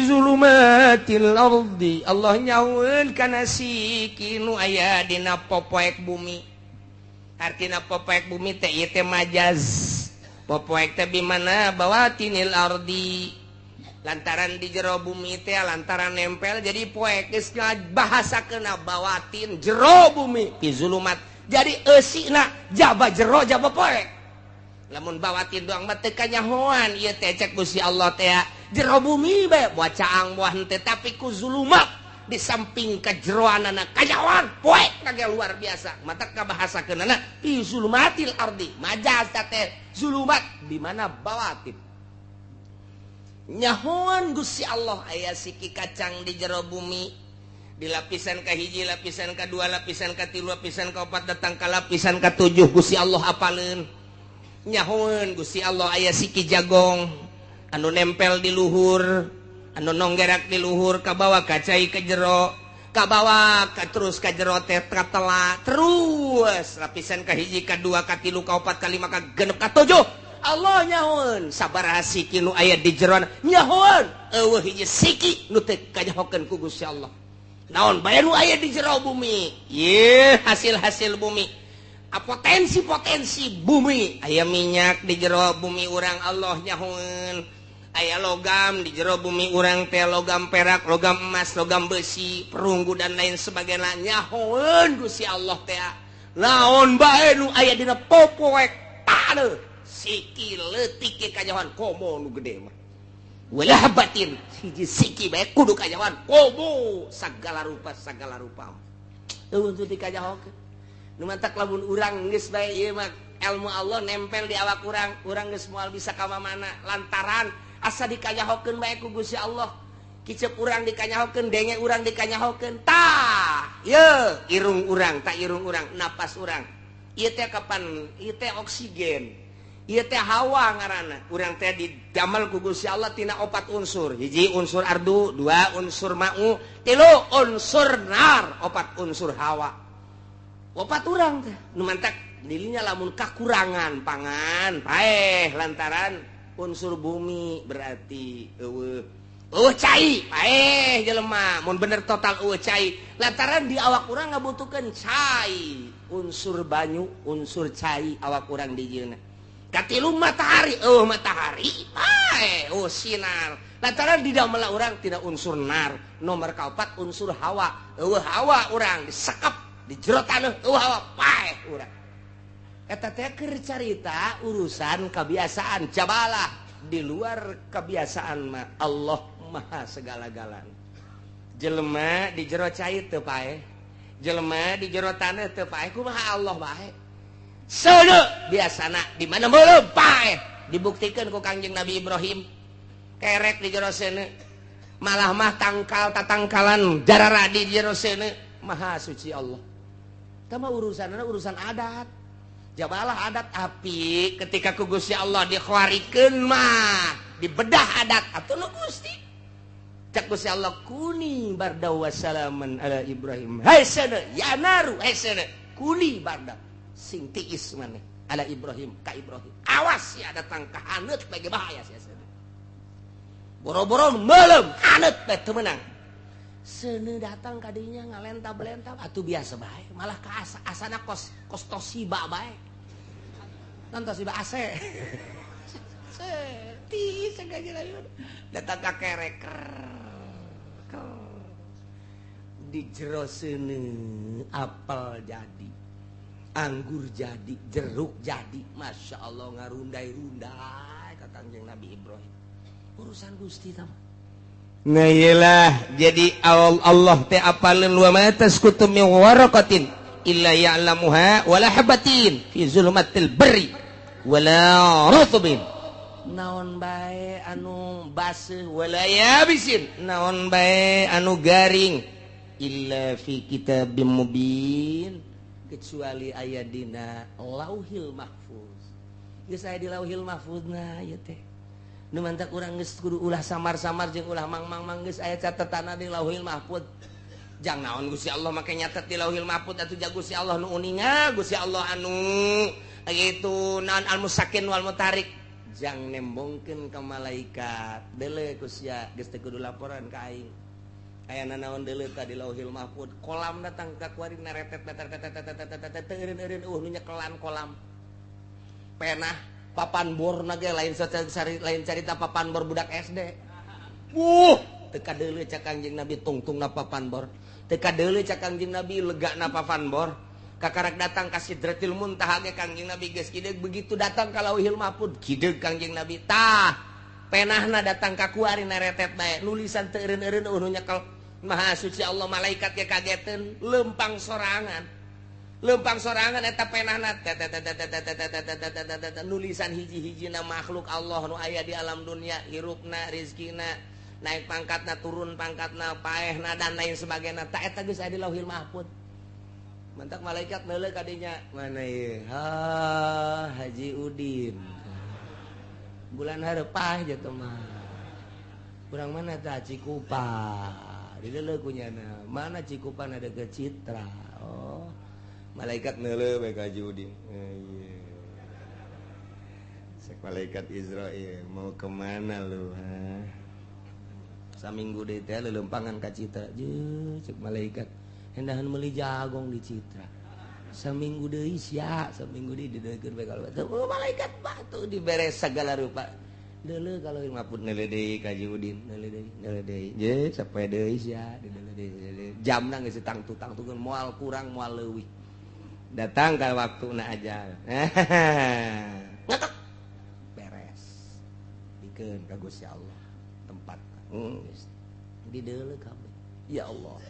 zulumatil ardi Allah nyahoeun kana siki nu aya dina popoek bumi artina popoek bumi teh ieu teh majaz popoek teh di mana bawatinil ardi lantaran di jero bumi teh lantaran nempel jadi poek geus bahasakeun bawatin jero bumi fi zulumat jadi eusina jaba jero jaba poek lamun bawatin doang mah teu kanyahoan ieu teh cek Gusti Allah teh jero bumi bae moal caang moal henteu tapi ku zulumat di samping kajeroanana kanyahoan poek kage luar biasa mata kabahasakeunana fi zulumatil ardi majaz teh zulumat di mana bawatin nyahoan Gusti Allah aya siki kacang di jero bumi di lapisan kahiji lapisan kadua lapisan katilu lapisan kaopat datang ka lapisan katujuh Gusti Allah apaleun nyahoeun Gusti Allah aya siki jagong anu nempel di luhur anu nonggerak di luhur ka bawah kacai ke jero ka bawah ka terus ka jero teh katela terus lapisan kahiji kadua katilu kaopat kalima ka genep katujuh Allah nyahoeun sabaraha siki nu aya di jero nyahoeun eueuh hiji siki nu teu kanyahokeun ku Gusti Allah naon bae nu aya di jero bumi ieu hasil-hasil bumi potensi bumi aya minyak di jero bumi urang Allah nyahoeun aya logam di jero bumi urang teh logam perak logam emas logam besi perunggu dan lain sebagainya nyahoeun Gusti Allah teh naon bae nu aya dina popoek taneuh siki leutik ke kanyahoan komo nu gede mah walah batin hiji siki bae kudu kajawan kobo sagala rupa untuk dikajahokeun nu mantak lamun urang geus bae ieu mah ilmu Allah nempel di awak urang geus moal bisa ka mana lantaran asa dikajahokeun bae ku Gusti Allah kicep urang dikanyahokeun denge urang dikanyahokeun tah ye irung urang napas urang ieu teh kapan ieu teh oksigen ieu teh hawa ngaranna urang teh didamel ku Gusti Allah tina 4 unsur hiji unsur ardu 2 unsur ma'u 3 unsur nar 4 unsur hawa 4 urang teh nu mantak dirinya lamun kakurangan pangan paeh lantaran unsur bumi berarti eueuh cai paeh jelema mun bener total eueuh cai lantaran di awak urang ngabutuhkeun cai unsur banyu unsur cai awak urang di dieuna katilu matahari matahari paeh sinar lantaran di dalam urang tina unsur nar nomor kaopat unsur hawa eueuh hawa urang disekep di jero taneuh eueuh hawa paeh urang eta teh keur carita urusan kebiasaan jabalah di luar kebiasaan mah Allah maha segala-galana jelema di jero cai teu paeh jelema di jero taneuh teu paeh kumaha Allah bae seuneu biasana di mana meuleum paeh dibuktikeun ku Kangjeng Nabi Ibrahim kerek di jero seuneu malah mah tatangkalan jarara di jero seuneu maha suci Allah tah mah urusan adat jabalah adat api ketika ku Gusti Allah dikhawarikeun mah dibedah adat atuh nu Gusti cak Gusti Allah kuni barda wa salaman ala Ibrahim hai sana ya naru hai sana kuni barda sing tiis maneh ala Ibrahim ka Ibrahim awas ya datang ka haneut bage bahaya sia sana boro-boro meuleum haneut teh teu meunang seuneu datang ka dinya ngalentap-lentap atuh biasa bae malah ka asana kos Toshiba bae nonton si AC setis datang ka kerek di jero seuneu apel jadi anggur jadi jeruk jadi Masya Allah ngarundai-rundai ka Kangjeng Nabi Ibrahim urusan Gusti tah nah iyalah jadi Allah teh apaleun wa ma tasqutu min waraqatin illa ya'lamuha wala habatin fi zulumatil barri wala rutubin naon bae anu baseuh wala yabisin naon bae anu garing illa fi kitabim mubin kecuali aya dina lauhil mahfuz geus aya di lauhil mahfuzna ieu teh nu mantak urang geus kudu ulah samar-samar jeung ulah mang-mang geus aya catetanna di lauhil mahfuz jang naon Gusti Allah make nyatet di lauhil mahfuz atuh jah Gusti Allah nu uninga Gusti Allah anu gitu naon al musakin wal mutarik jang nembongkeun ka malaikat deuleu kusya geus teu kudu laporan ka aing ayana naon deuleu ka di lauhil mahfuz kolam datang ka kuari naretet eureun nu nyekelan kolam penah papan borna ge lain carita papan bor budak SD teu kadeuleu cak Kangjeng Nabi tungtungna papan bor teu kadeuleu cak Kangjeng Nabi legana papan bor kakarek datang ka Sidratil Muntaha ge Kangjeng Nabi geus kideug begitu datang ka Lauhil Mahfuz kideug Kangjeng Nabi tah penahna datang ka kuari naretet bae nulisan teu eureun-eureun nu nyekel maha suci Allah malaikat ge kageteun lempang sorangan eta penahna nulisan hiji-hijina makhluk Allah nu aya di alam dunia hirupna rizkina naik pangkatna turun pangkatna paehna dan lain sebagainya tak eta geus aya di Lauhil Mahfuz mantak malaikat neuleuh ka dinya mana ieu Haji Udin bulan hareup jatuh mah urang mana tah Cikupa dileuleuh ku nyana mana Cikupa ada ke Citra oh malaikat neuleuh bae ka Haji Udin sek malaikat Israil mau kemana lu saminggu deui teh lelempangan ka Citra cek malaikat hendahan meuli jagong di Citra saminggu deui sia saminggu deui dideulkeun bae ka malaikat batu diberes segala rupa deuleuh kalau Mahfuz neuleuh deui ka Haji Udin neuleuh deui ye sapoe deui sia dideuleuh deui jamna geus tangtu-tangtukeun moal kurang moal leuwih datang ka waktuna ajal ngatok beres dikeun ka Gusti Allah tempat di deuleu kabeh ya Allah.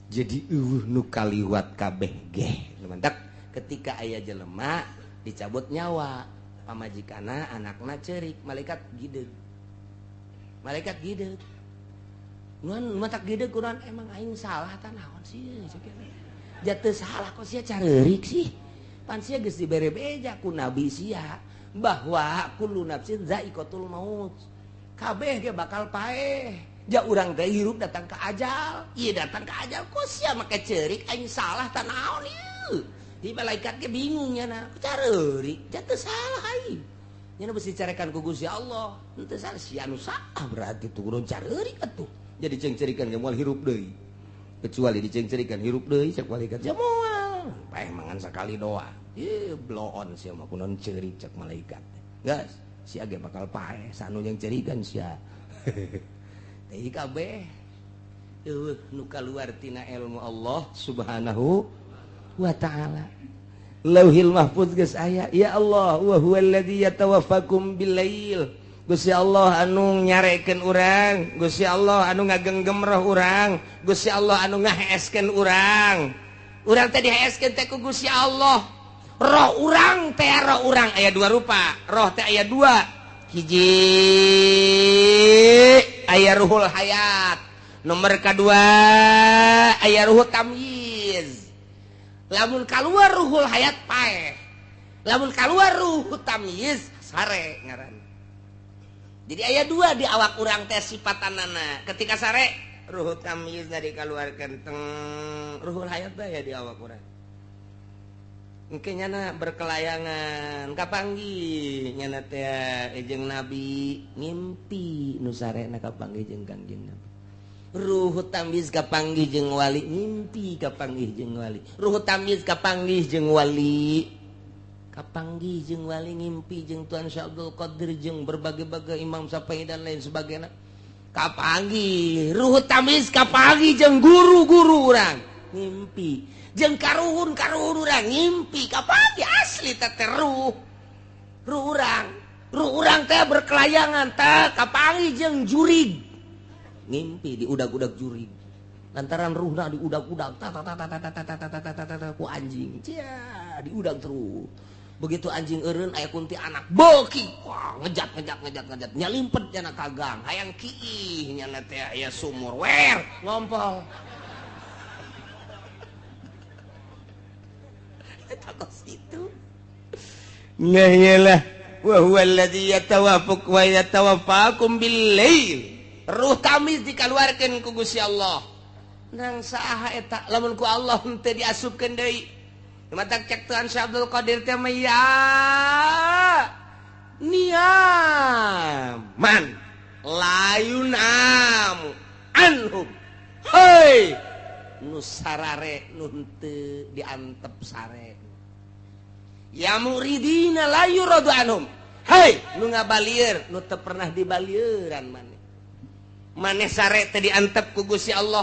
Jadi nu kaliwat kabeh ge Mantak ketika aya jelema dicabut nyawa pamajikana anakna ceurik malaikat gideug nuan matak gideug kunaon emang aing salah tah naon sih jatuh salah kok sia careurik sih pan sia geus dibere beja ku nabi sia bahwa kullu nafsin za'iqatul maut kabeh ge bakal paeh ja urang teh hirup datang ke ajal ieu datang ke ajal kok sia make ceurik aing salah tah naon ieu di malaikat ge bingung nya na careurik jatuh salah aing nya beusi carekan ku Gusti Allah henteu salah sia anu salah berarti tuh kudu careurik atuh jadi cengcerikan ge moal hirup deui kecuali dicengcerikan hirup deui cek malaikat ja moal paeh mangan sakali doang blow on sia mah kunaon ceurik cek malaikat geus sia ge bakal paeh sanu nyengcerikan sia teh kabeh nu kaluar tina ilmu Allah Subhanahu wa ta'ala. Lauhil mahfuz geus aya ya Allah wa huwallazi yatawaffakum bilail. Gusti Allah anu nyarekeun urang, Gusti Allah anu ngagenggem roh urang, Gusti Allah anu ngaheeskeun urang. Urang teh diheeskeun teh ku Gusti Allah. Roh urang teh roh urang aya dua rupa. Roh teh aya dua. Hiji aya ruhul hayat. Nomor kedua aya ruhul tamyiz. Lamun kaluar ruhul hayat paeh. Lamun kaluar ruhul tamyiz sare ngaran. Jadi aya dua di awak urang teh sipatanana. Ketika sare ruhul tamyiz dari kaluarkeun teng ruhul hayat teh aya di awak urang. Engke nyana berkelayangan kapanggih nyana teh jeung Nabi ngimpi nu sarena kapanggih jeung Kangjeng Nabi. Ruh tamyiz kapanggih jeung wali ngimpi kapanggih jeung wali. Ruh tamyiz kapanggih jeung wali. Kapanggih jeung wali ngimpi jeung Tuan Syekh Abdul Qadir jeung berbagai-bagai Imam Syafi'i dan lain sebagainya. Kapanggih ruh tamyiz kapanggih jeung guru-guru urang ngimpi. Jeung karuhun urang ngimpi kapanggih asli teh ruh urang teh berkelayangan teh kapanggih jeung jurig ngimpi di udag-udag jurig lantaran ruhna di udag-udag ku anjing cia di udag terus begitu anjing eureun aya kunti anak beuki wah ngejat nya limpet cenah kagang hayang kiih nya teh aya sumur wer ngompol takos itu ngayalah wa huwallazi yatawaffakum bil-lail. Ruh tamyiz dikaluarkeun ku Gusti Allah. Nang saha eta lamun ku Allah henteu diasupkeun deui. Matak cek Tuhan Syekh Abdul Qadir teh mah ya niaman layunam anhum. Hei nu sarare nu henteu diantep sare. Ya muridina la yuradu anhum. Hei nu ngabalieur nu teu pernah dibalieuran maneh. Maneh sare teh diantep ku Gusti Allah.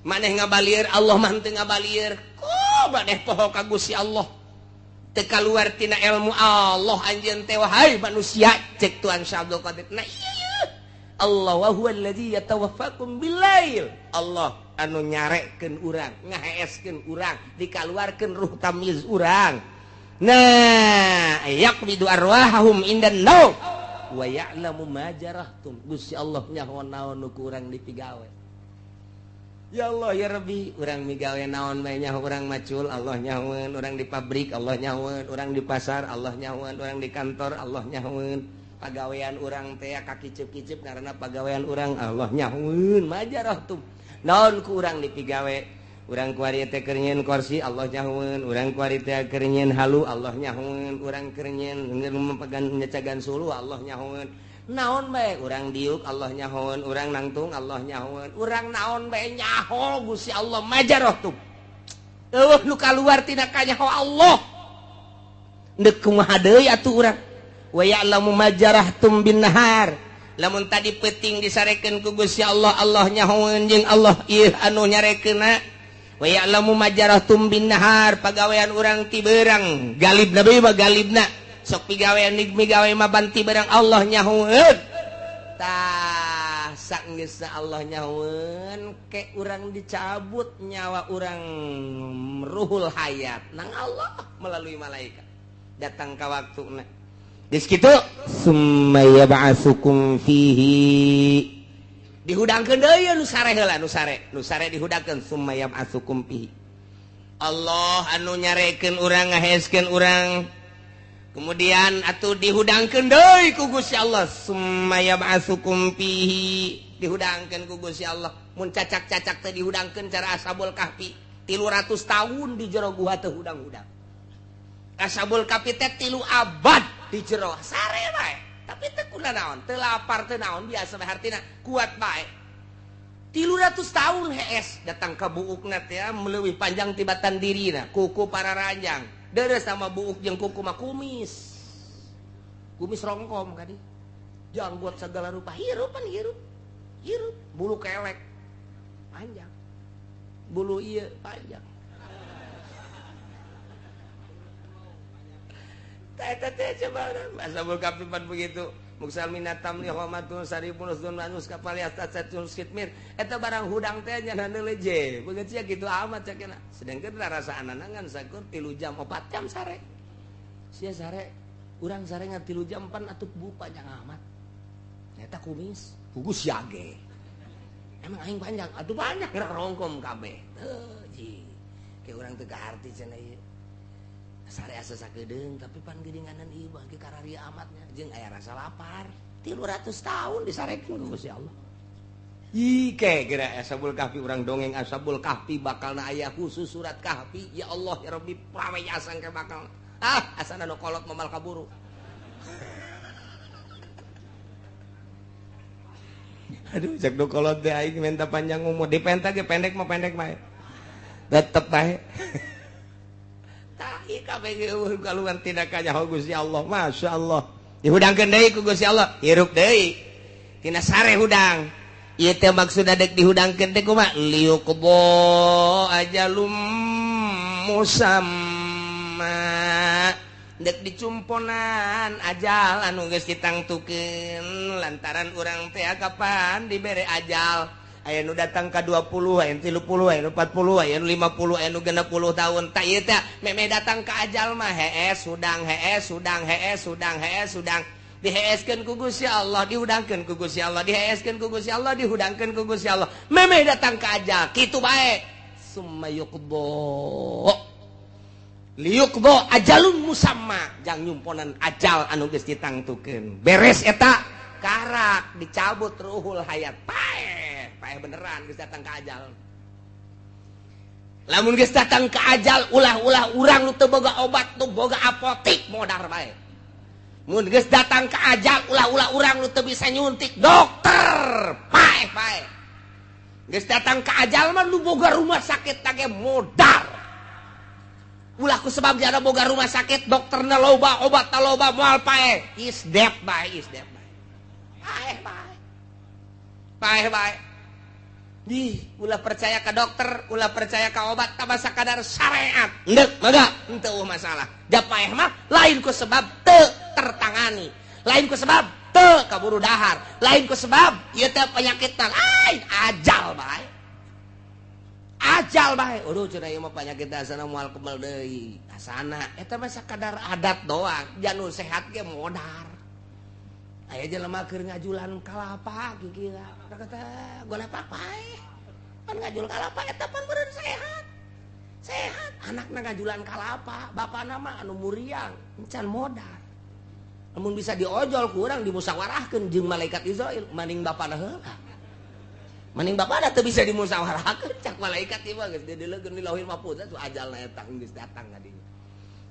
Maneh ngabalieur Allah mah teu ngabalieur. Ku maneh poho ka Gusti Allah. Teu kaluar tina ilmu Allah anjeun teh wahai manusia cek Tuhan Syekh Abdul Qadir. Nah iya. Allah wa huwallazi yatawaffakum bil-lail. Allah anu nyarekeun urang, ngaheeskeun urang, dikaluarkeun ruh tamyiz urang. Nah, yaqbidu arwahahum indan naum wa ya'lamu ma jarahtum. Gusti Allah nyaho naon nu urang dipigawe. Ya Allah ya Rabbi, urang migawe naon bae nyaho urang macul, Allah nyahoeun, urang di pabrik Allah nyahoeun, urang di pasar Allah nyahoeun, urang di kantor Allah nyahoeun. Pagawean urang teh kakicep-kicep karena pagawean urang Allah nyahoeun, ma jarahtum. Naon ku urang dipigawe? Urang kuari teh keur nyieun kursi Allah nyahoeun, urang kuari teh keur nyieun halu Allah nyahoeun, urang keur nyieun mepegan nyecagan sulu Allah nyahoeun. Naon bae urang diuk Allah nyahoeun, urang nangtung Allah nyahoeun, urang naon bae nyaho Gusti Allah majarahtum. Eueuh nu kaluar tina kanyaho Allah. Deuk kumaha deui atuh urang. Wa ya'lamu majarahtum bin nahar. Lamun tadi peuting disarekeun ku Gusti Allah Allah nyahoeun jeung Allah ieu anu nyarekeunna. Wa ya'lamu majarahtum bin nahar pagawean urang ti beurang galibna bae mah galibna sok pigawean migawe mah banti beurang Allah nyahoeun tah paksa geus Allah nyaweun ke urang dicabut nyawa urang ruhul hayat nang Allah melalui malaikat datang ka waktuna geus kitu summa yab'atsukum fihi dihudangkeun deui nu sare heula nu sare dihudangkeun summa yab'atsukum fihi Allah anu nyarekeun urang ngaheskeun urang kemudian atuh dihudangkeun deui ku Gusti Allah summa yab'atsukum fihi dihudangkeun ku Gusti Allah mun cacak-cacak teh dihudangkeun cara Ashabul Kahfi 300 tahun di jero gua teh hudang-hudang Ashabul Kahfi teh 3 abad di jero sare bae tapi teu kunaon teu lapar teu naon biasa bae hartina kuat bae 300 tahun hees datang ke buukna teh meleuwih panjang tibatan dirina kuku para ranjang deres sama buuk jeung kuku mah kumis rongkom kadi janggut segala rupa hirup bulu kelek panjang bulu ieu panjang teh coba Ashabul Kahfi begitu muksal minatam li homatun saripun usdun manus kapali atasatun skitmir eta barang hudang teh nya leje beungeut sia kitu amat cakena sedengkeun rarasaan nangan sakur 3 jam 4 jam sare sia sare urang sare ngan 3 jam 4 atuh bu panjang amat eta kumis kugus yage emang aing panjang atuh banyak gerak rongkom kabeh teu ji ke urang teu kaharti cenah ieu sare asa sakedeung tapi pan geuninganan ieu bagi karari amatnya jeung aya rasa lapar 300 tahun disarekeun ku Gusti Allah ike geura Ashabul Kahfi urang dongeng Ashabul Kahfi bakalna aya khusus surat Kahfi ya Allah ya Rabbi pramai asang ke bakal asana nu kolot momal kaburu aduh cek nu kolot teh aing minta panjang umur dipenta ge pendek mah pendek bae tetep bae kabeh kaluan tindakannya Gusti Allah Masya Allah dihudangkeun deui ku Gusti Allah hirup deui tina sare hudang ieu teh maksudna dek dihudangkeun teh kumaha liuqbo ajalum musamma dek dicumponan ajal anu geus ditangtukeun lantaran urang teh kapan dibere ajal aya nu datang ka 20 aya nu 30 aya nu 40 aya nu 50 aya nu 60 tahun tah ieu teh meme datang ka ajal mah hees sudang diheeskeun ku Gusti Allah dihudangkeun ku Gusti Allah diheeskeun ku Gusti Allah dihudangkeun ku Gusti Allah meme datang ka ajal kitu bae summa yuqdo liyuqdo ajalun musamma jang nyumponan ajal anu geus ditangtukeun beres eta karak dicabut ruhul hayat paeh beneran geus datang ka ajal lamun geus datang ka ajal ulah-ulah urang nu teu boga obat teu boga apotik modar bae mun geus datang ka ajal ulah-ulah urang nu teu bisa nyuntik dokter paeh geus datang ka ajal mah nu boga rumah sakit tage modar ulah ku sebab jana boga rumah sakit dokterna loba obatna loba moal paeh isdep bae paeh ulah percaya ke dokter ulah percaya ke obat tambah sakadar syariat endek mangga henteu masalah da paeh mah lain ku sebab teu tertangani lain ku sebab teu kaburu dahar lain ku sebab ieu teh penyakitna lain ajal bae aduh cenah ieu mah penyakit asana moal kebal deui asana eta mah sakadar adat doang janur sehat ge modar aya jelema keur ngajulan kalapa kira kata golek papae pan ngajul kalapa eta pan beureun sehat anakna ngajulan kalapa bapana mah anu muriang encan modal lamun bisa diojol ku urang dimusyawarahkeun jeung malaikat Israil maning bapana heula maning bapana teu bisa dimusyawarahkeun cak malaikat ieu mah geus dideuleukeun di lauhil mahfuz atuh ajalna eta geus datang ka dieu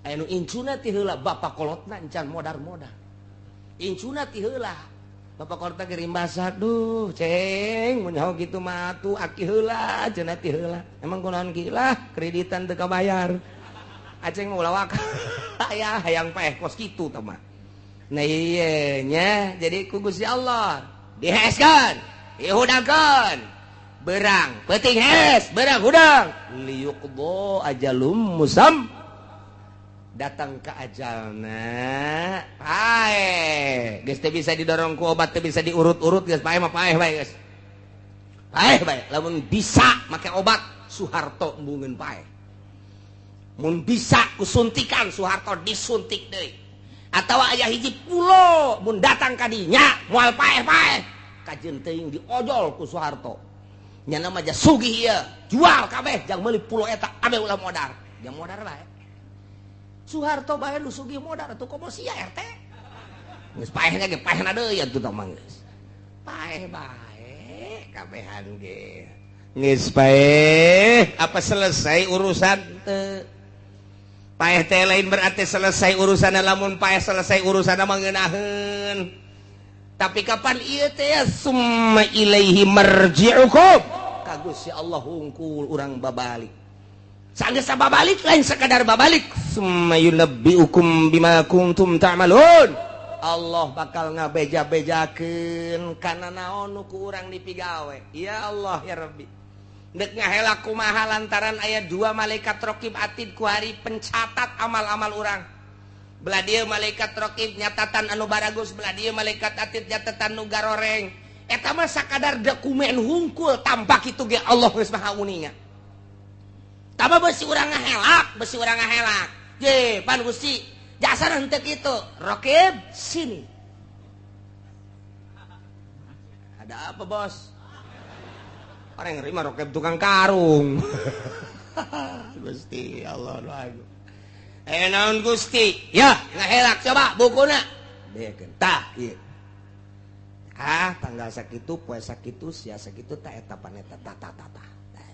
aya nu incuna ti heula bapa kolotna encan modar-modar incuna ti heula bapak korta kirim basak duh ceng mun nyaho kitu mah atuh aki heula cenah ti heula emang kunaon kilah kreditan teu kabayar aceng ulawak aya hayang paeh kos kitu tah mah nah ieu nya jadi ku Gusti Allah diheskeun dihudangkeun berang peuting hes berang hudang liyuqdo ajalum musam datang ke ajalna paeh geus teu bisa didorong ku obat teu bisa diurut-urut geus paeh mah paeh bae geus paeh bae lamun bisa make obat Soeharto embungeun paeh mun bisa kusuntikan Soeharto disuntik deui atawa aya hiji pulo mun datang ka dinya moal paeh kajeun teuing diojol ku Soeharto nya nama aja sugih ieu jual kabeh jang meuli pulo eta abe ulah modar jang modar bae Soeharto bae nu sugih modar atuh komo sia RT geus paehna ge paehna deui atuh tah manggeus paeh bae kabehan ge geus paeh apa selesai urusan teu paeh teh lain berarti selesai urusan lamun paeh selesai urusan mah ngeunaheun tapi kapan ieu teh summa ilaihi marji'ukum ka Gusti Allah hungkul urang babalik sanggeus babalik lain sekadar babalik summa yunabbi'ukum bima kuntum ta'malun Allah bakal ngabeja-bejakeun kana naon nu ku urang dipigawe ya Allah ya Rabbi dek ngahelak kumaha lantaran aya 2 malaikat raqib atid ku hari pencatat amal-amal urang belah dieu malaikat raqib nyatatan anu baragus belah dieu malaikat atid nyatatan nu garoreng eta mah sakadar dokumen hungkul tampak kitu ge Allah geus maha uninga tama beusi urang ngahelak ye pan Gusti jasa henteu kitu raqib sini ada apa bos orang nerima raqib tukang karung Gusti Allah doaku naon Gusti ya ngahelak coba bukuna dekeun tah ieu tanggal sakitu poe sakitu sia sakitu tah eta paneta tah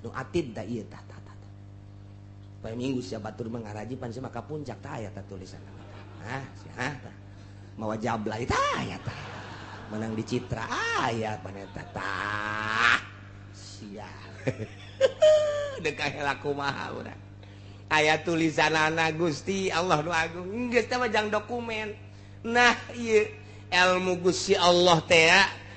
nu atid da ieu tah poe minggu sia batur mangaraji pan sia maka puncak tah aya tah tulisan sia tah mawa jablay tah aya tah menang di Citra aya paneta tah sia deuk kahelak kumaha urang aya tulisanana Gusti Allah nu agung geus teh mah jang dokumen nah ieu ilmu Gusti Allah teh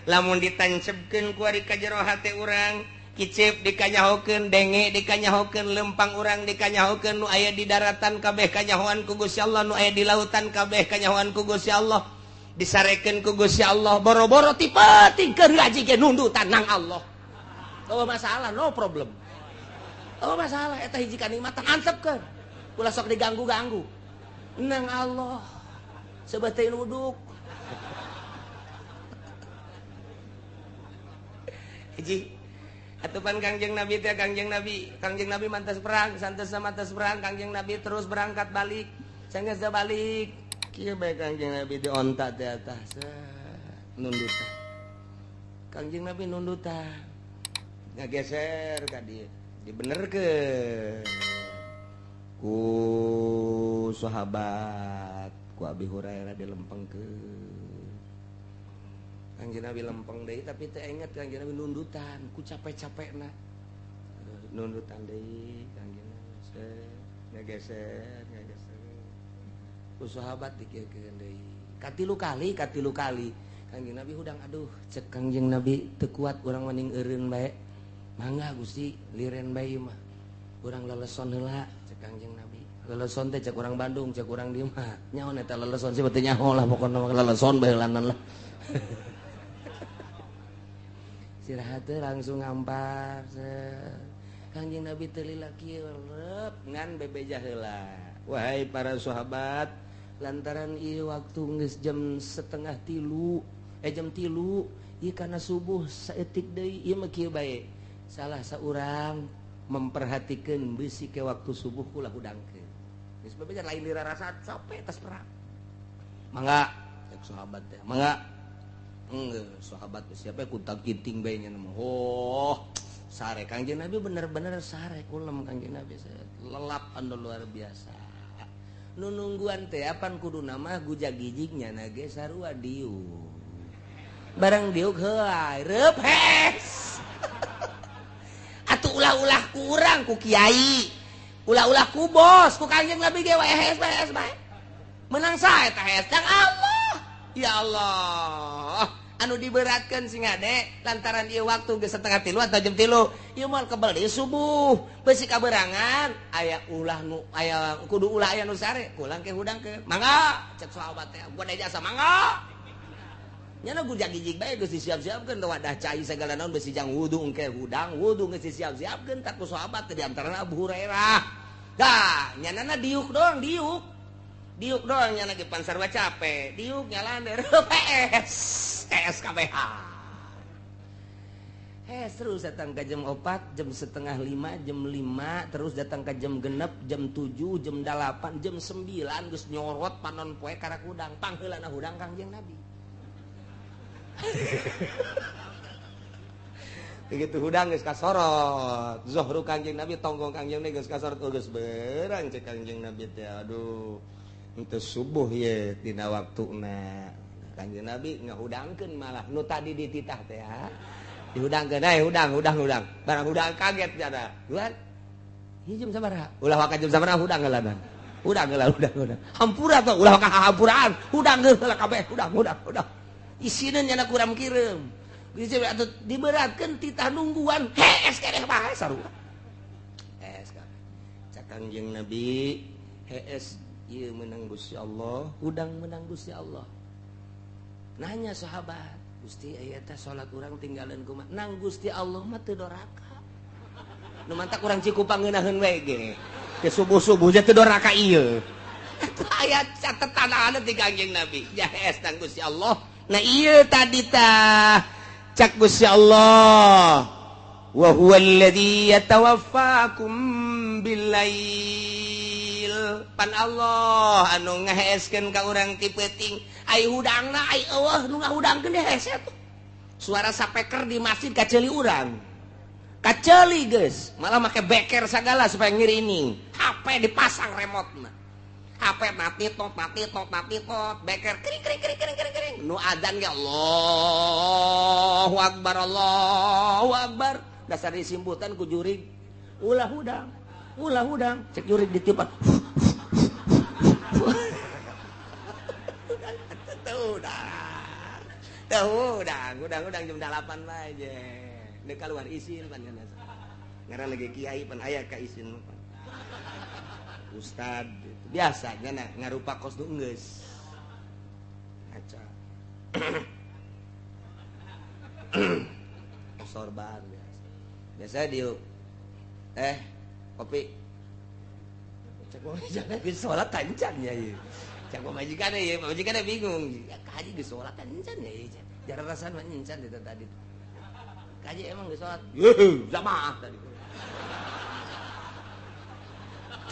lamun ditancepkeun ku ari ka jero hate urang kicip dikanyahokeun denge dikanyahokeun lempang urang dikanyahokeun nu aya di daratan kabeh kanyahoan ku Gusti Allah nu aya di lautan kabeh kanyahoan ku Gusti Allah disarekeun ku Gusti Allah boro-boro ti penting keur ngaji ge nundutan nang Allah oh masalah no problem oh masalah eta hiji kanikmatan antepkeun ulah sok diganggu-ganggu nang Allah sebab teh nuduk hiji atupan Kangjeng Nabi teh Kangjeng Nabi mantas perang santos mantas perang Kangjeng Nabi terus berangkat balik sanggeus balik kieu bae Kangjeng Nabi di onta teh atas nundutan Kangjeng Nabi nundutan ngageser ka dieu dibenerkeun ku sahabat ku Abi Hurairah dilempengkeun Kangjeng Nabi lempeng deui tapi teu inget Kangjeng Nabi nundutan ku capek-capekna nundutan deui Kangjeng Nabi ngageser ku sahabat dikeukeun deui katilu kali Kangjeng Nabi hudang aduh cek Kangjeng Nabi teu kuat urang mending eureun bae mangga Gusti liren bae mah urang leleson heula cek Kangjeng Nabi leleson teh cek urang Bandung cek urang dieu mah nyaon eta leleson sih teu nyaho lah pokona leleson bae heulanna lah istirahat teh langsung ngampar Kangjeng Nabi teu lila kieu rep ngan bebeja heula wahai para sahabat lantaran ieu waktu geus jam 2:30 jam 3 ieu kana subuh saeutik deui ieu mah kieu bae salah saurang memperhatikan besi ke waktu subuh kula hudangkeun geus bebeja lain dirarasaan capek tas perang mangga cek sahabat teh mangga sahabat siapa kuntang kiting bae nya mah sare Kangjeng Nabi bener-bener sare kulem Kangjeng Nabi lelap anu luar biasa nu nungguan teh apan kuduna mah gujag-gijignya na ge sarua diuk barang diuk heuai reup hes atuh ulah-ulah ku urang ku kiai ulah-ulah ku bos ku Kangjeng Nabi ge wae hes bae menang sae tah hes jang Allah ya Allah anu diberatkeun sing ade lantaran ieu waktu geus 2:30 atau jam 3 ieu moal kebel deui subuh beusi kaberangan aya ulah nu aya kudu ulah aya nu sare kulang ke hudangkeun mangga cek sahabat teh gua da jasa mangga nyana gujag gijig bae geus disiap-siapkeun wadah cai segala naon besi jang wudu engke hudang wudu geus disiap-siapkeun tak ku sahabat di antarana Abu Hurairah. Dah nyanana diuk doang nyana ge pan sarua capek diuk nyalan PS KBH terus datang ke jam 4 jam setengah 5 jam 5 terus datang ke jam genep jam 7 jam 8 jam 9 geus nyorot panon poe karak hudang pangheulana hudang Kangjeng Nabi. Begitu hudang geus kasorot zuhru Kangjeng Nabi tonggong Kangjeng Nabi geus kasorot geus beurang cek Kangjeng Nabi teh aduh henteu subuh ye dina waktuna Kangjeng Nabi ngahudangkeun malah nu tadi dititah teh ya dihudangkeun hudang barang hudang kaget cenah buat ieu jam sabaraha ulah ka jam sabaraha hudang heula hampura tuh ulah ka hampuraan hudang heula kabeh hudang isina nyana kuram kireum geus atuh diberatkeun titah nungguan hees keneh bae sarua hees ka cak Kangjeng Nabi hees ieu meunang Gusti Allah hudang meunang Gusti Allah nanya sahabat Gusti aya teh salat urang tinggalan kumaha nang Gusti Allah mah teu doraka nu mantak urang Cikupang ngeunaheun we ge ke subuh-subuh teh doraka ieu eta aya catetan ti Kangjeng Nabi jahes nang Gusti Allah nah ieu tadi tah cak Gusti Allah wa huwallazi yatawaffakum billail pan Allah anu ngaheeskeun ka urang ti peuting ai hudangna ai eueuh nu ngahudangkeun deh hese tuh suara sapeker di masjid kaceuli urang kaceuli geus malah make beker sagala supaya ngirining HP dipasang remote-na HP mati tot beker kering nu adzan ge Allahu akbar dasar disimputan ku jurig ulah hudang cek jurig ditiupan udang jam 8 aja dek keluar isin pan ngaran lagi kiai pan aya ka isin ustad biasanya ngarupa kos nu geus ngaca sorban biasa diuk kopi cek majikan geus salat kancan ya ieu cek majikan bingung kaji geus salat kancan ya ieu jarang rasan mah nyencan itu tadi kaji emang geus salat jamaah tadi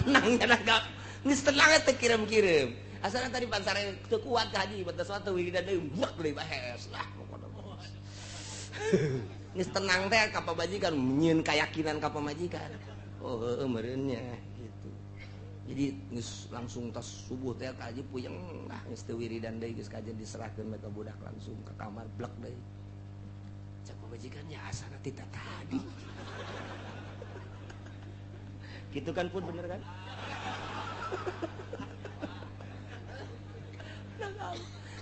tenangnya naga geus tenang teh kirim asalna tadi pansare teu kuat kaji bata salat teu wiridan deui buak deui bahes lah pokona bos geus tenang teh ka pamajikan nyieun keyakinan ka pamajikan oh heueuh meureunnya gitu jadi geus langsung tas subuh teh kaji puyeng lah geus teu wiridan deui geus kajian diserahkeun ka budak langsung ke kamar blek deui cak pamajikan nya asana tita tadi gitu kan pun bener kan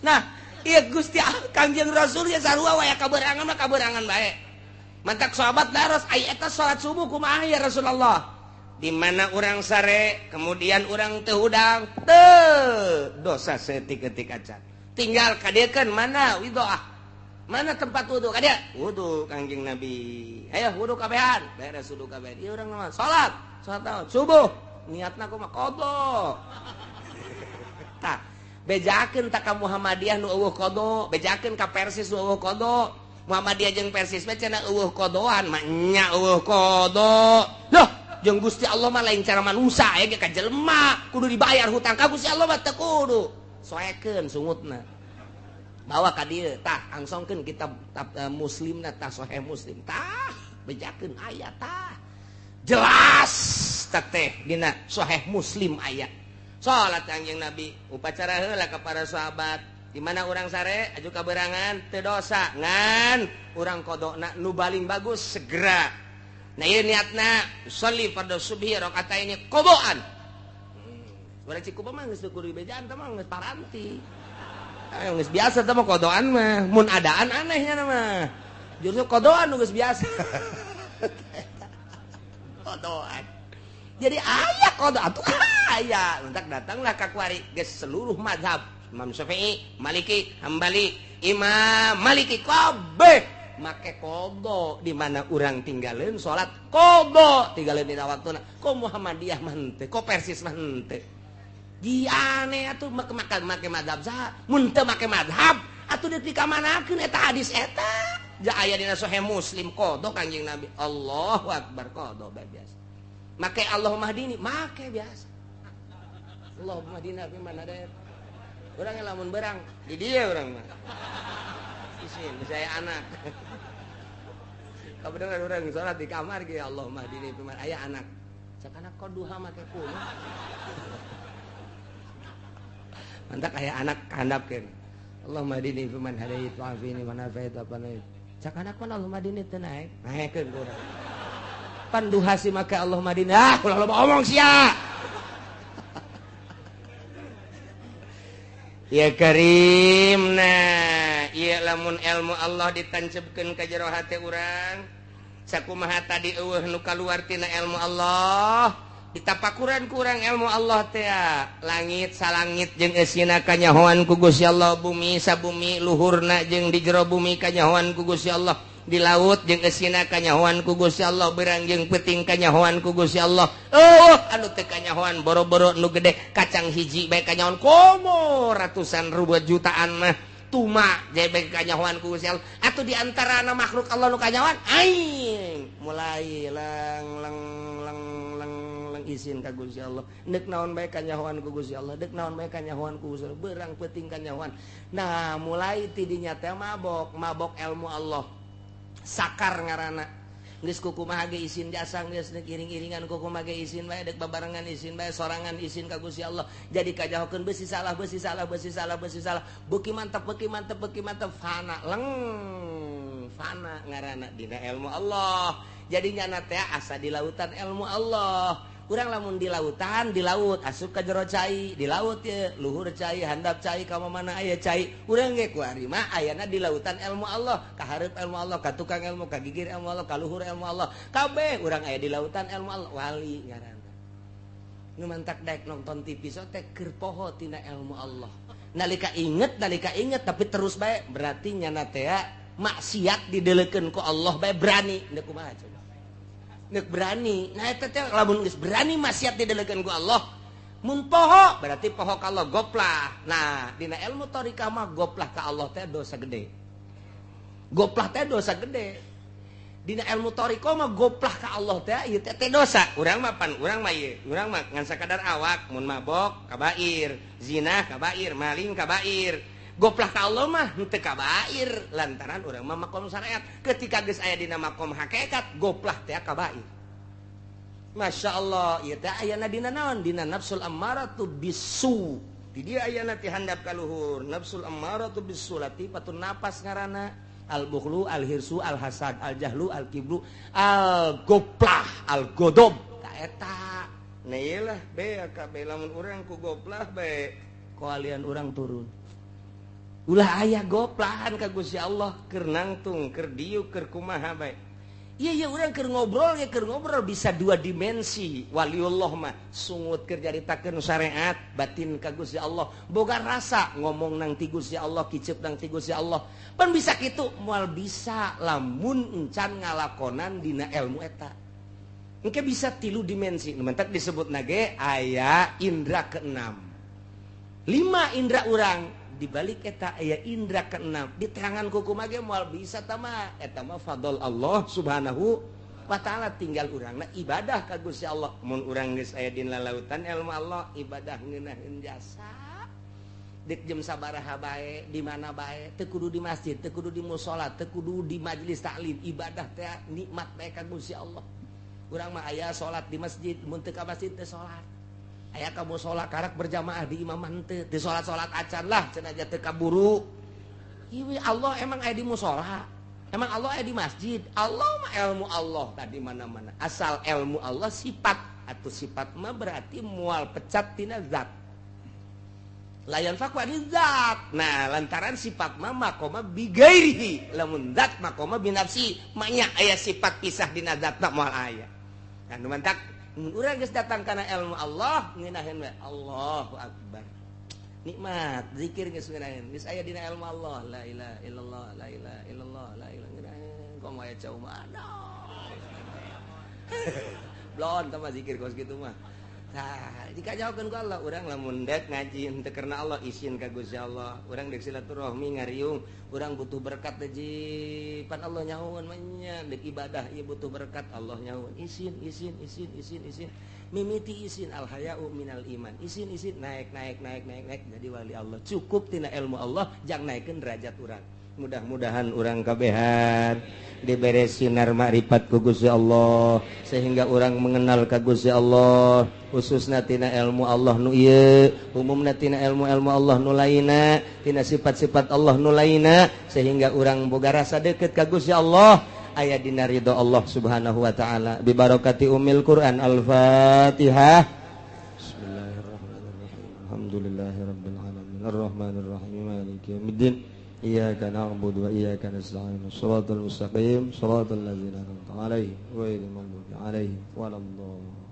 nah iya Gusti Kangjeng Rasul ya sarua waya kaberangan mah kaberangan bae mantak sahabat daros ai eta salat subuh kumaha ya Rasulullah di mana urang sare kemudian urang teu hudang teu dosa setik-etik acan tinggal kadiekeun mana widoah mana tempat wudu kadia wudu Kangjeng Nabi ayo wudu kabehan beres wudu kabehan ieu urang mah salat naon subuh niatna kumaha qada tah bejakeun ta ka Muhammadiyah nu eueuh qada bejakeun ka Persis nu eueuh qada Muhammadiyah jeung Persis mah cenah eueuh qadaan mah nya eueuh qada loh jeung Gusti Allah mah lain cara manusia aya ge ka jelema kudu dibayar hutang ka Gusti Allah mah teu kudu soekeun sungutna bawa ka dieu tah angsongkeun kitab muslimna tah sahih muslim tah bejakeun aya tah jelas teh dina sahih muslim aya salat Kangjeng Nabi upacara heula ka para sahabat di mana urang sare aju kaberangan teu dosa ngan urang qodona nu baling bagus segera nah ieu niatna sholli fardhu subhi rakaataini qadaan urang Cikupa mah geus teu kudu bejaan teh mah geus paranti geus biasa teh mah qadaan mah mun adaan anehnya mah justru qadaan nu geus biasa qadaan jadi aya qada atuh aya entak datanglah ka kuari geus seluruh mazhab Imam Syafi'i, Maliki, Hambali, Imam Maliki kabeh make kodo di mana urang tinggalin salat kodo tinggalin dina waktuna. Ko Muhammadiyah mah henteu, ko Persis mah henteu. Di aneh atuh make madzhab saha? Mun teu make madzhab atuh deuk dikamanakeun eta hadis eta. Ja aya dina Sahih Muslim kodo Kanjeng Nabi. Allahu Akbar kodo biasa. Make Allahumma hdini make biasa. Allahumma hdini fi man hadayt. Urang lamun berang di dieu urang mah. Isin saya anak. Kabeneran urang salat di kamar ge Allahumma hdini fi man aya anak. Sakana koduha make kuno. Mantak aya anak kahandapkeun. Allahumma hdini fi man hadayt wa afini man afait apa naik. Sakana kan Allahumma hdini teu naik. Naekeun ku urang. Pan duha si make Allahumma hdini. Ah, ulah loba omong sia. Ya Karim, nah ieu lamun ilmu Allah ditancebkeun ka jero hate urang, sakumaha tadi eueuh nu kaluar tina ilmu Allah, ditapakuran ku urang ilmu Allah teh langit salangit jeung eusina kanyahoan ku Gusti Allah, bumi sabumi luhurna jeung di jero bumi kanyahoan ku Gusti Allah, di laut jeung eusina kanyahoan ku Gusti Allah, beurang jeung peuting kanyahoan ku Gusti Allah. Anu teu kanyahoan boro-boro nu gede kacang hiji bae kanyahoan komo ratusan ribu jutaan mah tuma jadi bae kanyahoan ku Gusti Allah. Atuh di antarana makhluk Allah nu kanyahoan aing mulai lang isin ka Gusti Allah. Deuk naon bae kanyahoan ku Gusti Allah, deuk naon bae kanyahoan ku Gusti Allah, beurang peuting kanyahoan. Nah, mulai ti dinya teh mabok ilmu Allah. Sakar ngaranna geus kukumaha ge isin jasa geus iring-iringan kukumaha ge isin bae deuk babarengan isin bae sorangan isin ka Gusti Allah jadi kajahokeun beusi salah beuki mantep fana ngaranna dina ilmu Allah jadi nyana teh asa di lautan ilmu Allah. Urang lamun di lautan di laut asup ka jero cai di laut ye luhur cai handap cai ka mana aya cai urang ge kuari mah ayana di lautan ilmu Allah ka hareup ilmu Allah ka tukang ilmu ka gigir ilmu Allah ka luhur ilmu Allah kabeh urang aya di lautan ilmu Allah wali ngaranna nu mantak daek nonton TV so teh keur poho tina ilmu Allah nalika inget tapi terus bae berarti nyana teh maksiat didelekeun ku Allah bae berani teu kumaha coba nek berani, nah itu teh lamun geus berani maksiat didelekeun ku Allah, mun poho berarti poho ka Allah goplah. Nah, dina ilmu thariqah mah goplah ka Allah teh dosa gede. Goplah teh dosa gede. Dina ilmu thariqah mah goplah ka Allah teh ieu teh dosa. Urang mah ieu, urang mah ngan sakadar awak, mun mabok kabair, zina kabair, maling kabair. Goplah ka Allah mah henteu kabair lantaran urang mah makom syariat. Ketika geus aya dina makom hakikat goplah teh kabair. Masya Allah, ieu teh ayana dina naon? Dina nafsul ammaratu bisu. Di dieu ayana ti handap ka luhur. Nafsul ammaratu bisu latifatun napas ngaranna. Al-bukhlu, al-hirsu, al-hasad, al-jahlu, al-kibru, al-goplah, al-godob. Ta eta. Nah iyalah be kabeh lamun urang ku goplah be koalian urang turun. Ulah aya goplahan ka Gusti Allah keur nangtung keur diuk keur kumaha bae. Iya urang keur ngobrol bisa dua dimensi. Waliullah mah sungut keur jaritakeun syariat batin ka Gusti Allah. Boga rasa ngomong nang ti Gusti Allah kicep nang ti Gusti Allah. Pan bisa kitu moal bisa lamun encan ngalakonan dina ilmu eta. Engke bisa tilu dimensi. Mentek disebutna ge aya indra keenam. 5 indra urang di balik eta aya indra keenam diterangan ku kumaha ge moal bisa tama eta mah fadl Allah subhanahu wa taala tinggal urangna ibadah ka Gusti Allah mun urang geus aya dina lautan ilmu Allah ibadah ngeunaheun jasa dik jam sabaraha bae di mana bae teu kudu di masjid teu kudu di mushola teu kudu di majelis taklim ibadah teh nikmat bae ka Gusti Allah urang mah aya salat di masjid mun teu ka masjid teu salat aya kamu sholat karak berjamaah di imaman teh di sholat acan lah cenah aja teu kaburu. Ieu Allah emang aya di mushola. Emang Allah aya di masjid. Allah mah ilmu Allah tadi mana-mana. Asal ilmu Allah sifat atau sifat mah berarti moal pecat tina zat. Layan fakwa di zat. Nah, lantaran sifat mah makoma bigairihi. Lamun zat makoma binafsi. Maknya aya sifat pisah dina zat tak moal aya. Nah, nu mantak urang geus datang kana ilmu Allah ngeunaheun we Allahu Akbar. nikmat zikir geus ngeunaheun geus aya dina ilmu Allah la ilaha illallah la ilaha illallah la ilaha ngeunaheun komo aya cau mana blon tah zikir kos kitu mah tah dikajaokeun ku Allah urang lamun dek ngaji teu karena Allah isin ka Gusti Allah urang dek silaturahmi ngariung urang butuh berkat teh pan Allah nyahoon mah nya dek ibadah ieu butuh berkat Allah nyahoon isin mimiti isin al haya'u minal iman isin naik jadi wali Allah cukup tina ilmu Allah jang naikeun derajat urang mudah-mudahan urang kabehan dibere sinar makrifat ku Gusti Allah sehingga urang mengenal ka Gusti Allah khususna tina ilmu Allah nu ieu umumna tina ilmu-ilmu Allah nu lainna tina sifat-sifat Allah nu lainna sehingga urang boga rasa deukeut ka Gusti Allah aya dina ridho Allah Subhanahu wa taala bi barakati ummil Quran al-Fatihah Bismillahirrahmanirrahim Alhamdulillahirabbil alamin arrahmanir rahim maliki yaumiddin iyyaka na'budu wa iyyaka nasta'in shiratal mustaqim shiratal ladzina an'amta 'alaihim ghairil maghdubi 'alaihim waladdallin